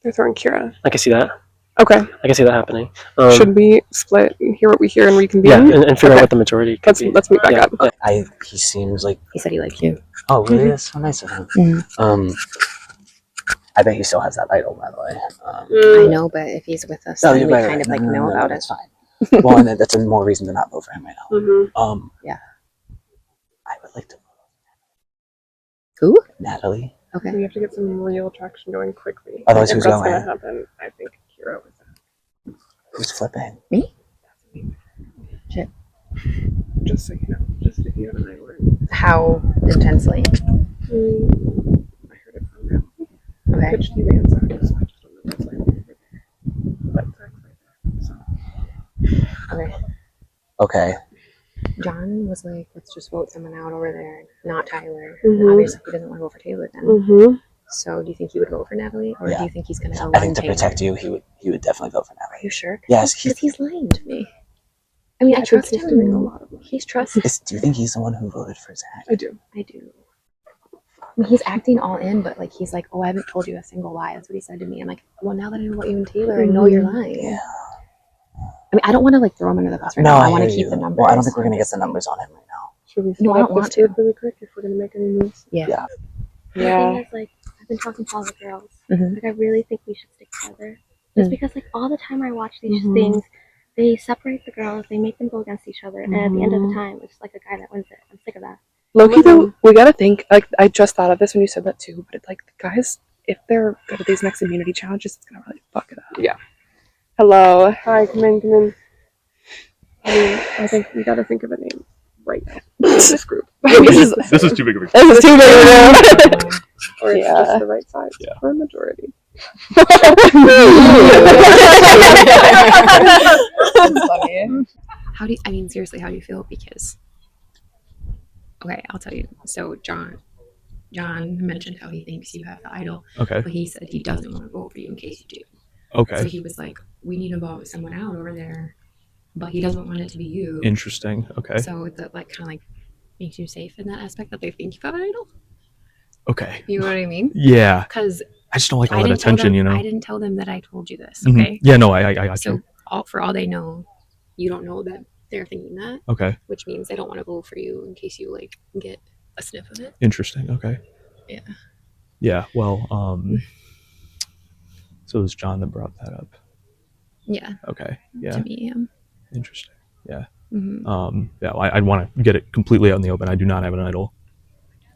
They're throwing Kira. I can see that. Okay. I can see that happening. Should we split and hear what we hear and reconvene? Yeah, and figure out what the majority could be. Let's meet back up. He seems like. He said he liked you. Oh, really? That's so nice of him. I bet he still has that idol, by the way. I know, but if he's with us, then we kind of like know about it. That's fine. Well, and that's more reason to not vote for him right now. Mhm. Yeah. I would like to vote Who? Natalie. Okay. We have to get some real traction going quickly. Otherwise, if who's that's going? gonna happen, I think Kira was that. Who's flipping? Me? Shit. Just so you know, just if you and I were. How intensely? I heard it from them. Okay. Pitched you and Zach, so I just don't know what's like. But Zach's right there, so. Okay. Okay. John was like, let's just vote someone out over there, not Tyler. Mhm. And obviously, he doesn't want to vote for Taylor then. Mhm. So, do you think he would vote for Natalie, or do you think he's going to go? I think to protect you, he would definitely vote for Natalie. Are you sure? Yes, because he's lying to me. I mean, I think trust he's him. doing a lot of He's trusted. Do you think he's the one who voted for Zach? I do. I mean, he's acting all in, but like he's like, "Oh, I haven't told you a single lie." That's what he said to me. I'm like, "Well, now that I know about you and Taylor, I know you're lying." Yeah. I mean, I don't want to like throw him under the bus right No, now. I I want to hear keep you. the numbers. Well, I don't think we're gonna get the numbers on him right now. Should we No, I don't this want to. group really quick if we're gonna make any moves? Yeah. Yeah. The Yeah. thing is, like, I've been talking to all the girls. Mhm. Like, I really think we should stick together. Just because, like, all the time I watch these things, they separate the girls, they make them go against each other, and at the end of the time, it's like a guy that wins it. I'm sick of that. Loki, though, we gotta think, like, I just thought of this when you said that too, but it's like, the guys, if they're good at these next immunity challenges, it's gonna really fuck it up. Yeah. Hello. Hi, come in. I mean, I think we gotta think of a name right now. This group. This is too big of a. This is too big of a deal. Or it's Yeah. just the right size for a majority. That's funny. I mean, seriously, how do you feel? Because, okay, I'll tell you. So John mentioned how he thinks you have the idol. Okay. But he said he doesn't want to vote for you in case you do. Okay. So he was like, we need to vote someone out over there, but he doesn't want it to be you. Interesting. Okay. So that like kind of like makes you safe in that aspect that they think you have an idol. Okay. You know what I mean? Yeah. Because I just don't like all that attention, you know. I didn't tell them that I told you this. Mhm. Okay. Yeah. No. I got So you. for all they know, you don't know that they're thinking that. Okay. Which means they don't want to vote for you in case you like get a sniff of it. Interesting. Okay. Yeah. Yeah. Well. So it was John that brought that up. Yeah. Okay. Yeah. To me, Interesting. Yeah. Mhm. Yeah. I'd want to get it completely out in the open. I do not have an idol.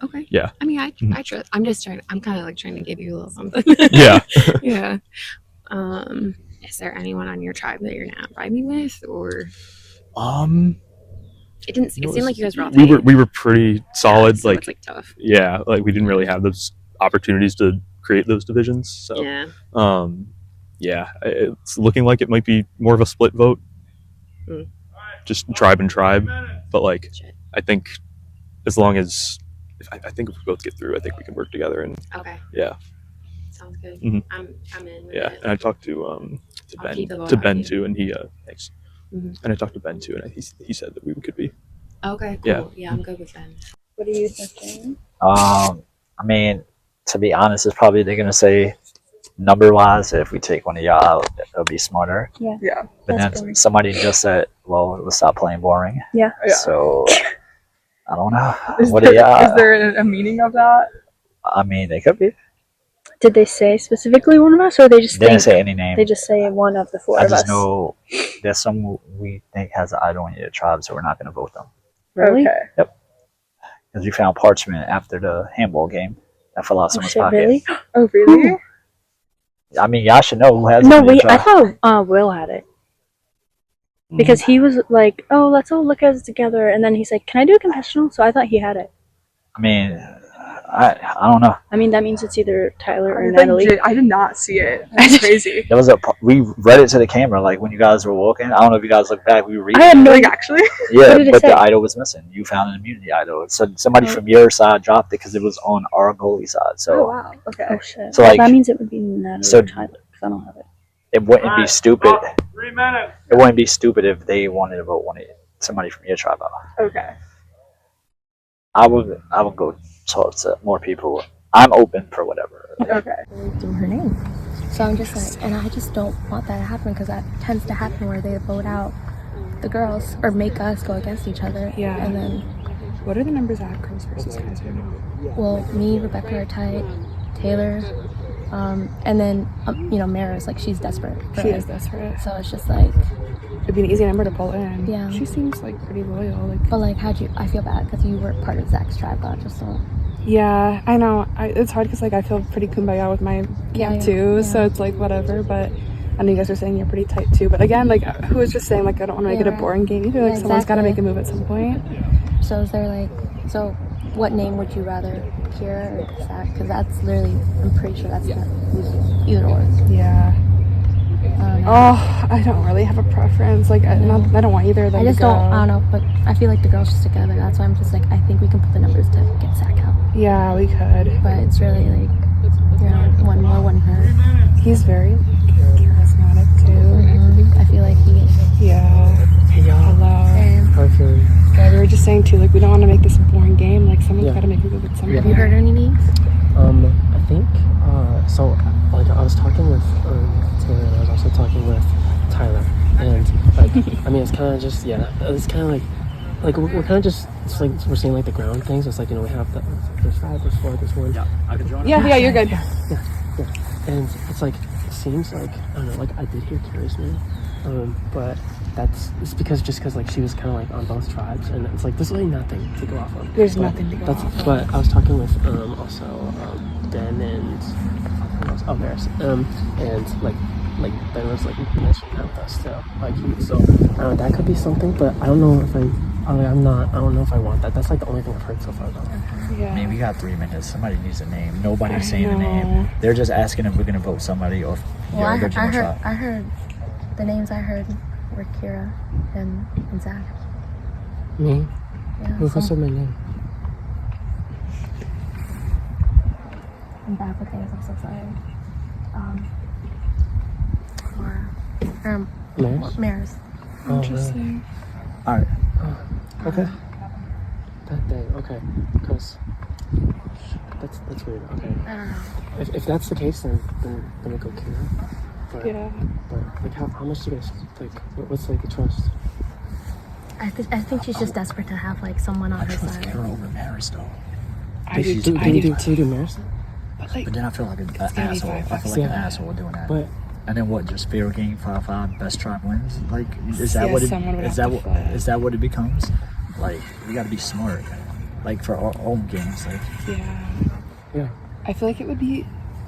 Okay. Yeah. I mean, I trust. I'm just trying. I'm kind of like trying to give you a little something. Yeah. Yeah. Is there anyone on your tribe that you're not vibing with, or? It didn't. It seemed like you guys were all. We were pretty solid. so like, it's, like, tough. Yeah. Like we didn't really have those opportunities to create those divisions. So. Yeah. Yeah. It's looking like it might be more of a split vote. Just tribe and tribe, but like I think as long as I think if we both get through, I think we can work together and Okay. Yeah. Sounds good. Mhm. I'm in. With Yeah, it. and I talked to I'll Ben keep the vote out, yeah. too, and he thanks. Mhm. And I talked to Ben too, and he said that we could be. Okay. Cool. Yeah. Yeah, I'm good with Ben. What are you thinking? I mean, to be honest, it's probably they're gonna say number-wise, if we take one of y'all out, it'll be smarter. Yeah. But That's then boring. somebody just said, "Well, let's stop playing boring." Yeah. So I don't know. Is What there, do y'all? is there a meaning of that? I mean, they could be. Did they say specifically one of us, or they just They didn't say any name. They just say one of the four I of us. just know there's some we think has an idol in your tribe, so we're not going to vote them. Really? Okay. Yep. Because we found parchment after the handball game that fell out someone's pocket. Really? Oh, really? I mean, y'all should know who has it No, in your wait. I tribe. thought Will had it because he was like, "Oh, let's all look at it together," and then he's like, "Can I do a confessional?" So I thought he had it. I mean, I don't know. I mean, that means it's either Tyler or I Natalie. I did not see it. That's crazy. There was we read it to the camera like when you guys were walking. I don't know if you guys look back. We were reading. I had no actually. Yeah, What did it but say? the idol was missing. You found an immunity idol. So somebody from your side dropped it because it was on our goalie side. So Oh wow. Okay. Oh shit. So, Well, like- that means it would be Natalie so- or Tyler because I don't have it. it wouldn't be stupid. 3 minutes. It wouldn't be stupid if they wanted to vote somebody from your tribe out. Okay. I would go talk to more people. I'm open for whatever. Okay. Do her name. So I'm just like, and I just don't want that to happen because that tends to happen where they vote out the girls or make us go against each other. Yeah. And then, What are the numbers at girls versus guys right now? well, me, Rebecca are tight, Taylor, and then, Mara's like, she's desperate. for She it. is desperate. So it's just like, It'd be an easy number to pull in. Yeah. She seems like pretty loyal. but like, I feel bad because you were part of Zach's tribe, but I just don't. Yeah, I know. It's hard because I feel pretty kumbaya with my camp too. So it's like whatever. But I know you guys are saying you're pretty tight too. But again, like who was just saying like I don't want to make it a boring game either. Like someone's got to make a move at some point. So is there what name would you rather, Kira or Zach? Because that's literally, I'm pretty sure that's not either or. Yeah. I don't really have a preference. Like I don't want either of them I just to go. don't. I don't know, but I feel like the girls just together. That's why I'm just like, I think we can put the numbers to get Zach out. Yeah, we could. But it's really like, one more, one hurt. He's very charismatic too. I feel like he. Yeah. Hey y'all. Hello. Perfect. Yeah, we were just saying too, like we don't want to make this a boring game. Like someone's got to make a move at some point. Have you heard any names? I think so. Like I was talking with Taylor, and I was also talking with Tyler, and like I mean it's kind of just it's kind of like we're kind of just it's like we're seeing like the ground things. It's like we have there's 5, there's 4, there's 1. Yeah, I can join. Yeah, you're good. Yeah. And it's like it seems like I don't know. Like I did hear Kira's name, but it's because like she was kind of like on both tribes, and it's like there's really nothing to go off of. There's nothing to go off of. But I was talking with also Ben and Maris, and like Ben was like mentioning that with us too. Like so that could be something, but I don't know if I don't know if I want that. That's like the only thing I've heard so far though. Yeah. I mean, we got 3 minutes. Somebody needs a name. Nobody's saying a name. They're just asking if we're gonna vote somebody or Well, your I original heard tribe. I heard the names I heard were Kira and Zach. Me? Yeah. Who said my name? I'm bad with names. I'm so sorry. Maris? Maris. Interesting. All right. Okay. That day. Okay. Because that's weird. Okay. I don't know. If that's the case, then we go Kira. But, Yeah. But like, how much do you guys like? What's like the trust? I think she's just desperate to have like someone on her side. Kira over Maris though. I do. Do you do Maris? But then I feel like an gonna be asshole. I feel like an 5-5. asshole doing that. But and then what? Just fair game, 5-5, best tribe wins. Like, is that Yeah, what it someone would is? have That to what flip. is that what it becomes? Like, we got to be smart. Like for our own games, like. Yeah. I feel like it would be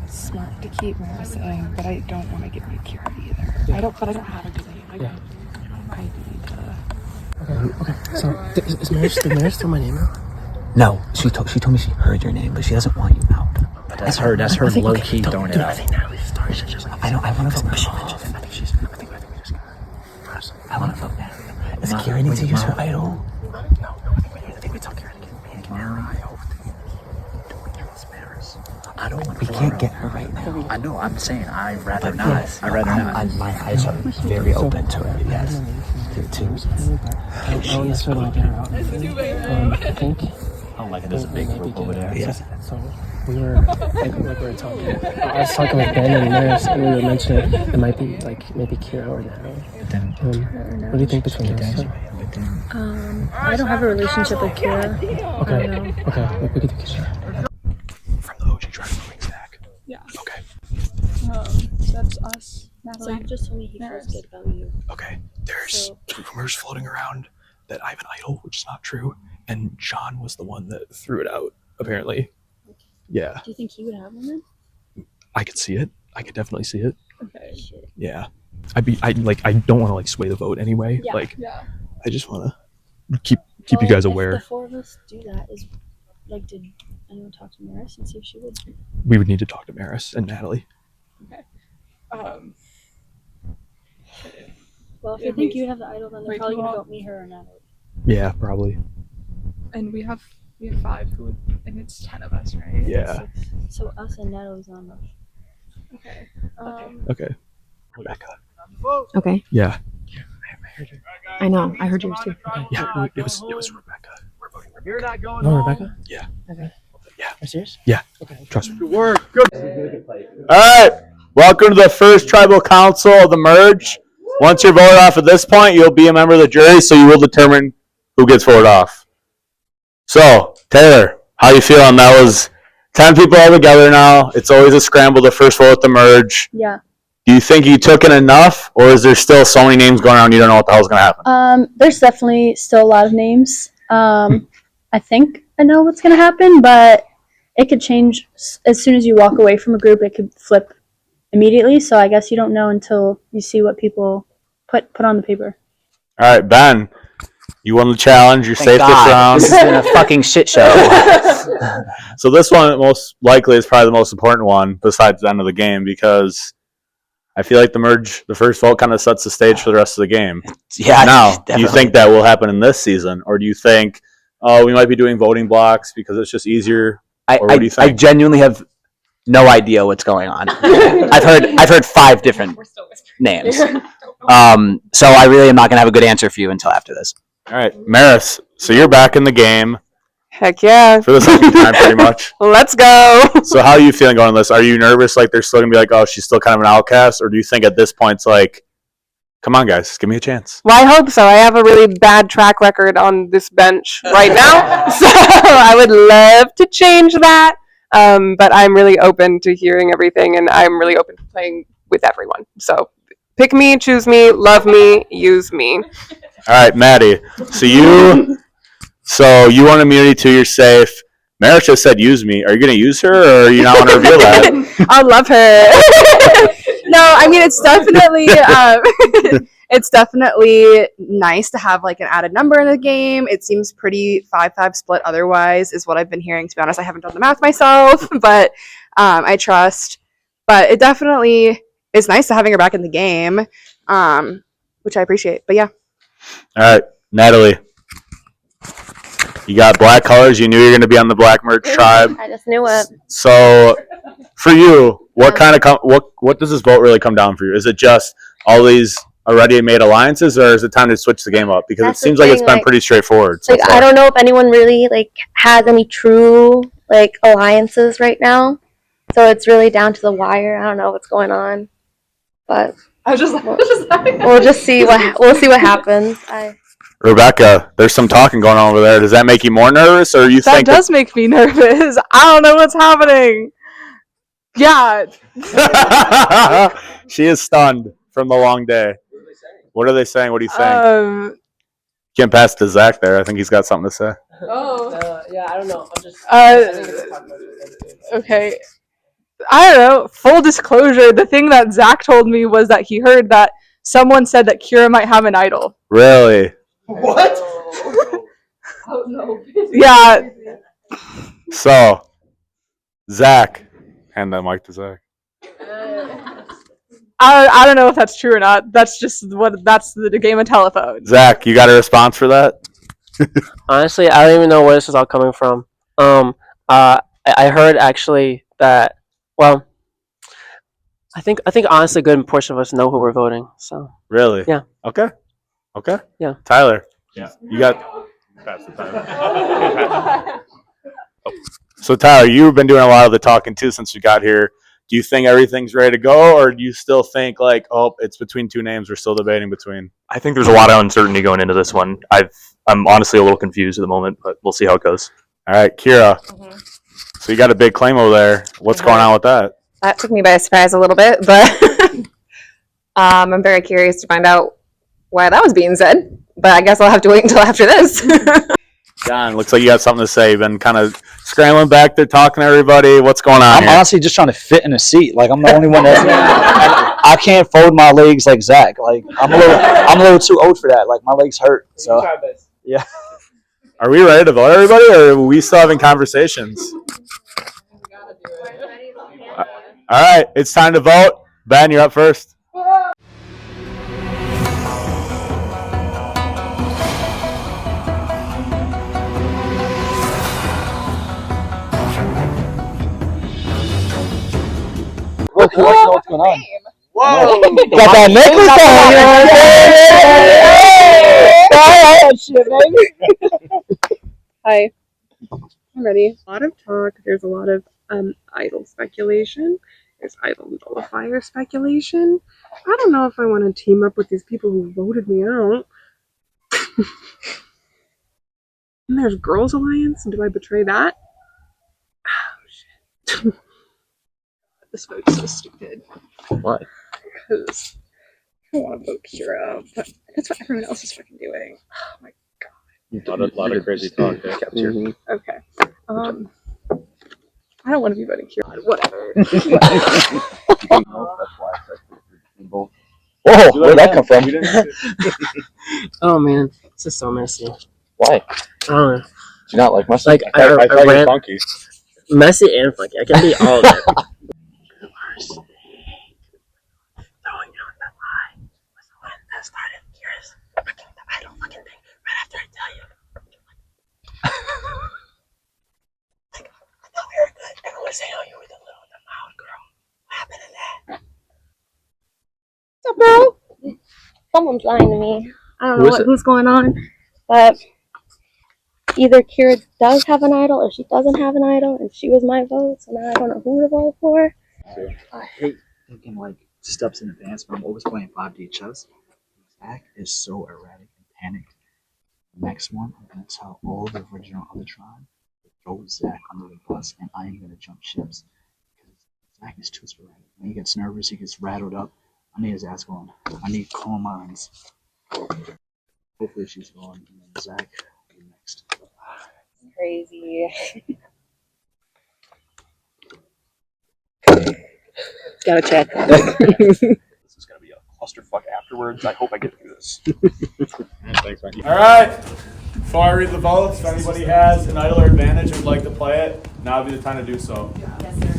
smart to keep Maris in, but I don't want to get rid of Kira either. Yeah. I don't have a good name. I need to. Okay. So is Maris throw my name out? No, she told me she heard your name, but she doesn't want you out. But that's her low key throwing it out. I think Natalie's story should just like. I want to vote. She mentioned it. I think we just got. I want to vote now. Is Kira need to use her idol? No. I think we tell Kira to get Mara. I hope. I don't want We can't get her right now. I know. I'm saying I'd rather But not. yes, I'd rather not. my eyes are very open to it. Yes. Too. I don't necessarily get her out. I think. Oh, like there's a big group over there. Yeah. So we were like we were talking. I was talking with Ben and Maris, and we were mentioning it might be like maybe Kira or Natalie. What do you think between those two? I don't have a relationship with Kira. Okay. We could do Kira. From the OG tribe moving back. Yeah. Okay. Zach just told me he feels good about you. Okay, there's rumors floating around that I have an idol, which is not true, and John was the one that threw it out, apparently. Yeah. Do you think he would have one then? I could see it. I could definitely see it. Okay. Yeah. I don't want to like sway the vote anyway. Yeah. I just want to keep you guys aware. If the 4 of us do that, did anyone talk to Maris and see if she would? We would need to talk to Maris and Natalie. Okay. Well, if you think you have the idol, then they're probably gonna vote me, her, or Natalie. Yeah, probably. And we have 5 and it's 10 of us, right? Yeah. So us and Natalie's on the. Okay. Okay. Rebecca. Okay. Yeah. I know. I heard yours too. Okay. Yeah. It was Rebecca. We're voting Rebecca. You're not going No, home. Rebecca? Yeah. Okay. Yeah. Are you serious? Yeah. Okay. Trust me. Good work. Good. All right. Welcome to the first tribal council of the merge. Once you're voted off at this point, you'll be a member of the jury, so you will determine who gets voted off. So, Taylor, how you feeling? That was 10 people all together now. It's always a scramble, the first vote at the merge. Yeah. Do you think you took in enough, or is there still so many names going around you don't know what the hell's going to happen? There's definitely still a lot of names. I think I know what's gonna happen, but it could change as soon as you walk away from a group. It could flip immediately. So I guess you don't know until you see what people put on the paper. All right, Ben, you won the challenge. You're safe this round. This has been a fucking shit show. So this one, most likely, is probably the most important one besides the end of the game, because I feel like the first vote kind of sets the stage for the rest of the game. Yeah. Now, Definitely. do you think that will happen in this season, or do you think, we might be doing voting blocks because it's just easier? Or what do you think? I genuinely have no idea what's going on. I've heard 5 different names. So I really am not gonna have a good answer for you until after this. All right, Maris. So you're back in the game Heck yeah. for the second time, pretty much. Let's go. So how are you feeling going on this? Are you nervous? Like they're still gonna be like, oh, she's still kind of an outcast, or do you think at this point it's like, come on, guys, give me a chance? Well, I hope so. I have a really bad track record on this bench right now, so I would love to change that. But I'm really open to hearing everything, and I'm really open to playing with everyone. So pick me, choose me, love me, use me. All right, Maddie. So you want immunity too. You're safe. Maris just said use me. Are you going to use her, or are you not want to reveal that? I love her. No, I mean, it's definitely nice to have like an added number in the game. It seems pretty 5-5 split otherwise is what I've been hearing. To be honest, I haven't done the math myself, but I trust. But it definitely is nice to having her back in the game, which I appreciate. But yeah. All right, Natalie. You got black colors. You knew you were going to be on the Black Merch Tribe. I just knew it. So, for you, what does this vote really come down for you? Is it just all these already made alliances, or is it time to switch the game up? Because That's it seems the like it's thing, been like- pretty straightforward. So Like, far. I don't know if anyone really has any true alliances right now. So it's really down to the wire. I don't know what's going on, but we'll just see what happens. Rebecca, there's some talking going on over there. Does that make you more nervous, or you That think does make me nervous. I don't know what's happening. Yeah. she is stunned from the long day? What are they saying? What do you think? Can't pass to Zach there. I think he's got something to say. Yeah, I don't know. I'm just. Okay. I don't know. Full disclosure, the thing that Zach told me was that he heard that someone said that Kira might have an idol. Really? What? Oh no. Yeah. So, Zach, hand that mic to Zach. I don't know if that's true or not. That's just that's the game of telephone. Zach, you got a response for that? Honestly, I don't even know where this is all coming from. I heard actually that. Well, I think honestly, a good portion of us know who we're voting. So. Really? Yeah. Okay. Yeah. Tyler. Yeah. You got. So Tyler, you've been doing a lot of the talking too since you got here. Do you think everything's ready to go, or do you still think it's between 2 names we're still debating between? I think there's a lot of uncertainty going into this one. I'm honestly a little confused at the moment, but we'll see how it goes. All right, Kira. So you got a big claim over there. What's going on with that? That took me by surprise a little bit, but I'm very curious to find out why that was being said, but I guess I'll have to wait until after this. John, looks like you got something to say. You've been kind of scrambling back there, talking to everybody. What's going on I'm here? honestly just trying to fit in a seat. Like I'm the only one that I can't fold my legs like Zach. Like I'm a little too old for that. Like my legs hurt. So yeah. Are we ready to vote, everybody, or are we still having conversations? All right, it's time to vote. Ben, you're up first. Look, you know what's going on. Whoa! Got that necklace on. Hi. I'm ready. A lot of talk. There's a lot of idol speculation. There's idol nullifier speculation. I don't know if I want to team up with these people who voted me out. And there's Girls Alliance. Do I betray that? Oh, shit. This vote's so stupid. Why? Because I want to vote Kira, but that's what everyone else is fucking doing. Oh my god. A lot of crazy talk there. Okay. I don't want to be voting Kira. Whatever. Whoa, where'd that come from? Oh man, this is so messy. Why? I don't know. Do you not like mustard? Like I ran funky. messy and funky. I can be all of it. Throwing out that lie was the one that started Kira's fucking the idol fucking thing right after I tell you. Like, I thought we were good. Everyone was saying, oh, you were the little, the loud girl. What happened to that? What's up, bro? Someone's lying to me. I don't know who's going on, but either Kira does have an idol or she doesn't have an idol, and she was my vote, so now I don't know who to vote for. I hate thinking like steps in advance, but I'm always playing 5D chess. Zach is so erratic and panicked. Next one, I'm gonna tell all the original other tribe to throw Zach under the bus, and I am gonna jump ships because Zach is too sporadic. When he gets nervous, he gets rattled up. I need his ass going. I need calm minds. Hopefully she's going, and then Zach will be next. Crazy. Gotta check. This is gonna be a clusterfuck afterwards. I hope I get through this. Thanks, man. All right. Before I read the votes, if anybody has an idol or advantage and would like to play it, now would be the time to do so. Yes, sir.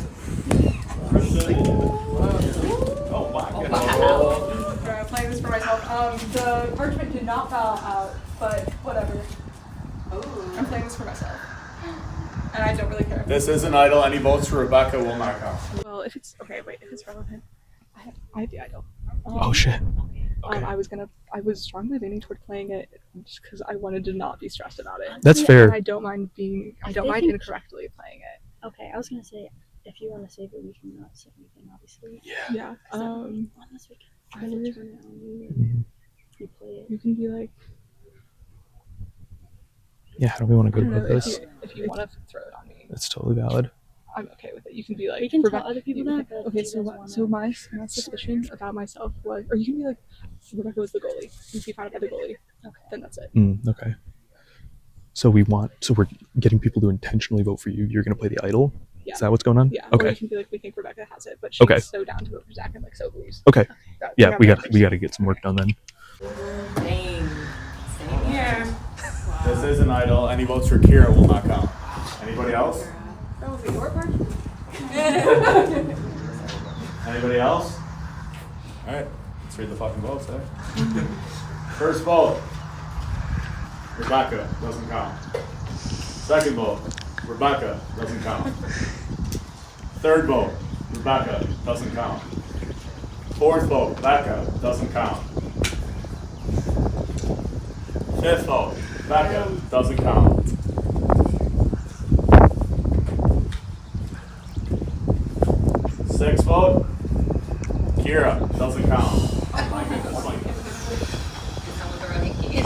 Oh my god. Sorry, I'm playing this for myself. The parchment did not fall out, but whatever. I'm playing this for myself. And I don't really care. This is an idol. Any votes for Rebecca will not count. Well, if it's okay, wait. If it's relevant, I have the idol. Oh shit. I was strongly leaning toward playing it just because I wanted to not be stressed about it. That's fair. And I don't mind incorrectly playing it. Okay, I was gonna say, if you want to save it, we can not say anything, obviously. Yeah. Unless we can try to turn it on you. You play it. You can be like. Yeah, how do we want to go I don't with know, this? if you want to throw it on me, That's totally valid. I'm okay with it. You can be like. We can tell other people that. But Okay, if you guys so wanna- my suspicion about myself was, or you can be like, Rebecca was the goalie. You can find out by the goalie. Okay. Then that's it. Okay. So we're getting people to intentionally vote for you. You're gonna play the idol. Yeah. Is that what's going on? Yeah. Or Okay. you can be like, we think Rebecca has it, but she's Okay. so down to vote for Zach and like so believes. Okay. Yeah, we got to get some work done then. Same here. This is an idol. Any votes for Kira will not count. Anybody else? That was your parchment? Anybody else? All right. Let's read the fucking votes, eh? First vote. Rebecca doesn't count. Second vote. Rebecca doesn't count. Third vote. Rebecca doesn't count. Fourth vote. Rebecca doesn't count. Fifth vote. Rebecca doesn't count. Sixth vote. Kira doesn't count. Oh my goodness.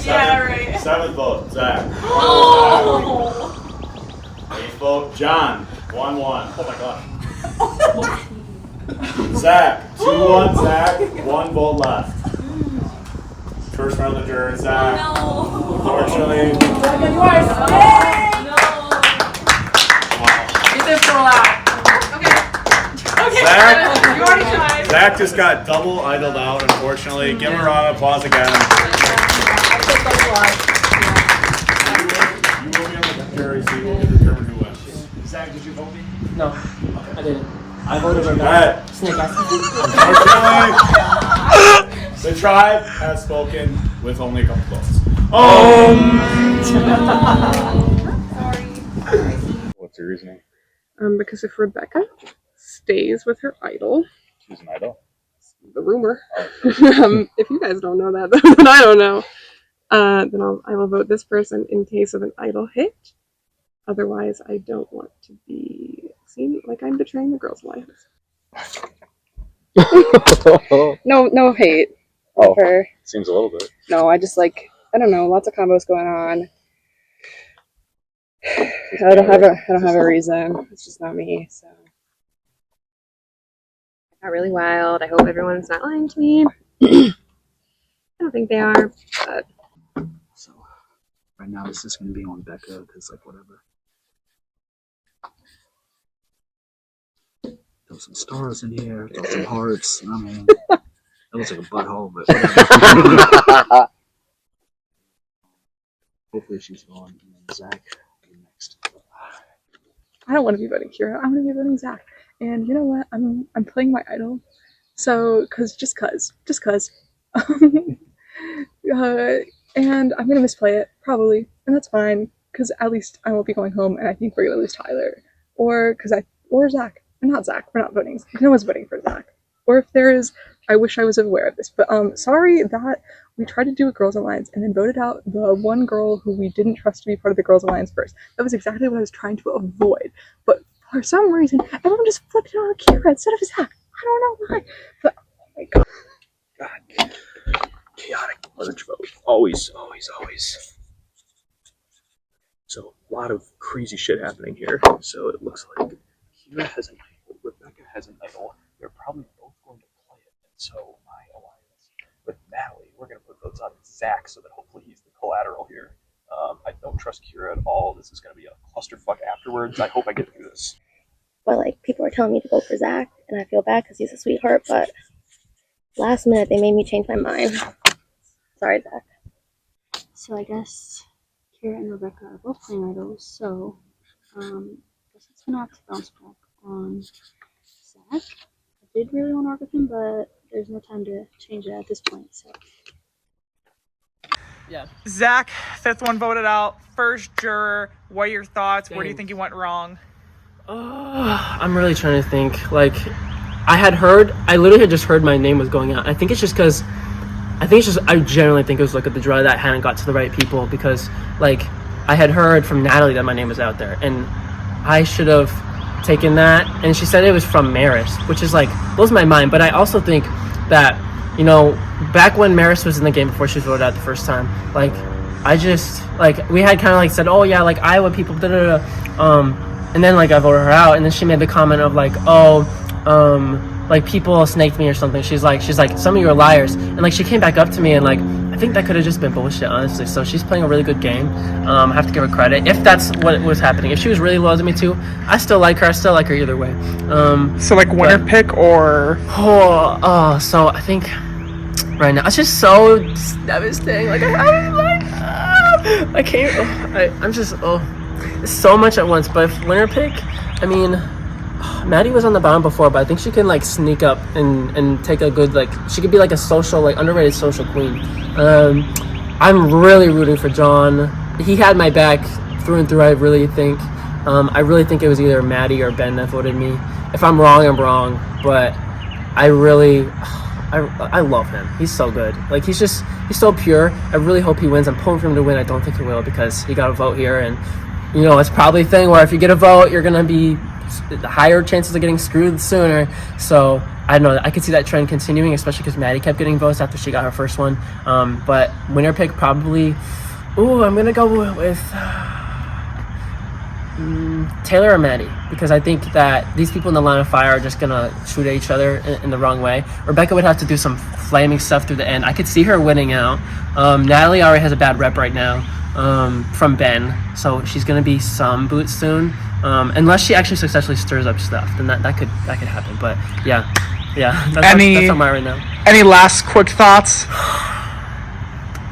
Yeah, right. Seventh vote. Zach. Oh. Eighth vote. John. 1-1. Oh my god. Zach, 2-1 Zach, 1 vote left. First round of the jury, Zach. Unfortunately. Get this girl out. Okay. You already tried. Zach just got double idled out, unfortunately. Give him a round of applause again. You will be on the jury, so you will determine who wins. Zach, did you vote me? No, I didn't. I voted for Matt. Snake Eyes. The tribe has spoken with only a couple votes. What's your reasoning? Because if Rebecca stays with her idol, She's an idol. the rumor. If you guys don't know that, then I don't know. Then I will vote this person in case of an idol hit. Otherwise, I don't want to be seen like I'm betraying the girls' alliance. No hate. Oh, Her. seems a little bit. No, I just like, I don't know, lots of combos going on. I don't have a reason. It's just not me. So Got really wild. I hope everyone's not lying to me. I don't think they are, but So right now it's just gonna be on Becca because like whatever. Throw some stars in here, throw some hearts. I mean, that looks like a butthole, but whatever. Hopefully she's gone, and then Zach will be next. I don't want to be voting Kira. I want to be voting Zach. And you know what? I'm playing my idol. So, just cause. And I'm gonna misplay it probably, and that's fine. Because at least I won't be going home, and I think we're gonna lose Tyler, or Zach. Not Zach. We're not voting. No one's voting for Zach. Or if there is, I wish I was aware of this. But sorry that we tried to do a Girls Alliance and then voted out the one girl who we didn't trust to be part of the Girls Alliance first. That was exactly what I was trying to avoid. But for some reason, everyone just flipped it on Kira instead of Zach. I don't know why. But oh my god. Chaotic merge vote. Always. So a lot of crazy shit happening here. So it looks like Kira has an idol, Rebecca has an idol. They're probably both going to play it. And so my alliance with Natalie, we're going to put votes on Zach so that hopefully he's the collateral here. I don't trust Kira at all. This is going to be a clusterfuck afterwards. I hope I get through this. But like people are telling me to vote for Zach, and I feel bad because he's a sweetheart. But last minute they made me change my mind. Sorry, Zach. So I guess Kira and Rebecca are both playing idols, so I guess it's gonna have to bounce back on Zach. I did really want to work with him, but there's no time to change it at this point, so. Yeah. Zach, fifth one voted out. First juror. What are your thoughts? Where do you think you went wrong? I'm really trying to think. Like, I literally had just heard my name was going out. I think it's just because, I generally think it was like at the draw that I hadn't got to the right people because, like, I had heard from Natalie that my name was out there, and I should have taken that. And she said it was from Maris, which is like blows my mind. But I also think that, you know, back when Maris was in the game before she was voted out the first time, like, I just, like, we had kind of like said, oh yeah, like Iowa people, and then like I voted her out, and then she made the comment of like, like people snaked me or something. She's like, some of you are liars, and like she came back up to me and like, I think that could have just been bullshit, honestly. So she's playing a really good game. I have to give her credit if that's what was happening. If she was really loyal to me too, I still like her. I still like her either way. So like winner pick or? So I think right now it's just so devastating. Like I can't. I'm just it's so much at once. But if winner pick, I mean, Maddie was on the bottom before, but I think she can like sneak up and take a good, like, she could be like a social, like underrated social queen. I'm really rooting for John. He had my back through and through. I really think it was either Maddie or Ben that voted me. If I'm wrong, I'm wrong, but I love him. He's so good. Like, he's so pure. I really hope he wins. I'm pulling for him to win. I don't think he will because he got a vote here, and you know, it's probably a thing where if you get a vote, you're gonna be higher chances of getting screwed sooner. So I don't know, I could see that trend continuing, especially because Maddie kept getting votes after she got her first one. But winner pick probably, I'm gonna go with Taylor or Maddie, because I think that these people in the line of fire are just gonna shoot at each other in the wrong way. Rebecca would have to do some flaming stuff through the end. I could see her winning out. Natalie already has a bad rep right now from Ben, so she's gonna be some boots soon. Unless she actually successfully stirs up stuff, then that could happen. But yeah, that's on my right now. Any last quick thoughts?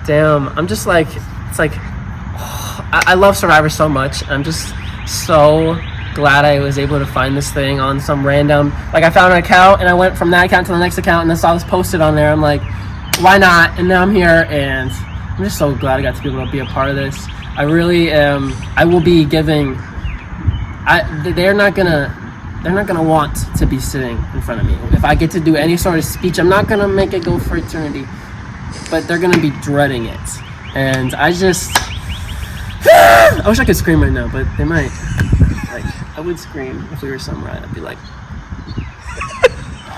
Damn, I'm just like, it's like, I love Survivor so much. I'm just so glad I was able to find this thing on some random, like I found an account and I went from that account to the next account and I saw this posted on there. I'm like, why not? And now I'm here and I'm just so glad I got to be able to be a part of this. I really am. I will be giving, they're not gonna want to be sitting in front of me. If I get to do any sort of speech, I'm not gonna make it go for eternity, but they're gonna be dreading it. And I wish I could scream right now, but they might. Like, I would scream if we were somewhere. I'd be like,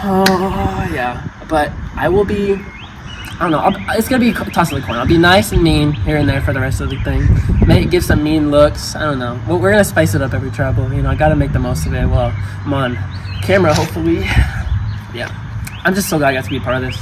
oh yeah. But I will be, I don't know. It's gonna be toss of the coin. I'll be nice and mean here and there for the rest of the thing. Maybe give some mean looks. I don't know. We're gonna spice it up every trouble. You know, I gotta make the most of it. Well, I'm on camera, hopefully. Yeah. I'm just so glad I got to be a part of this.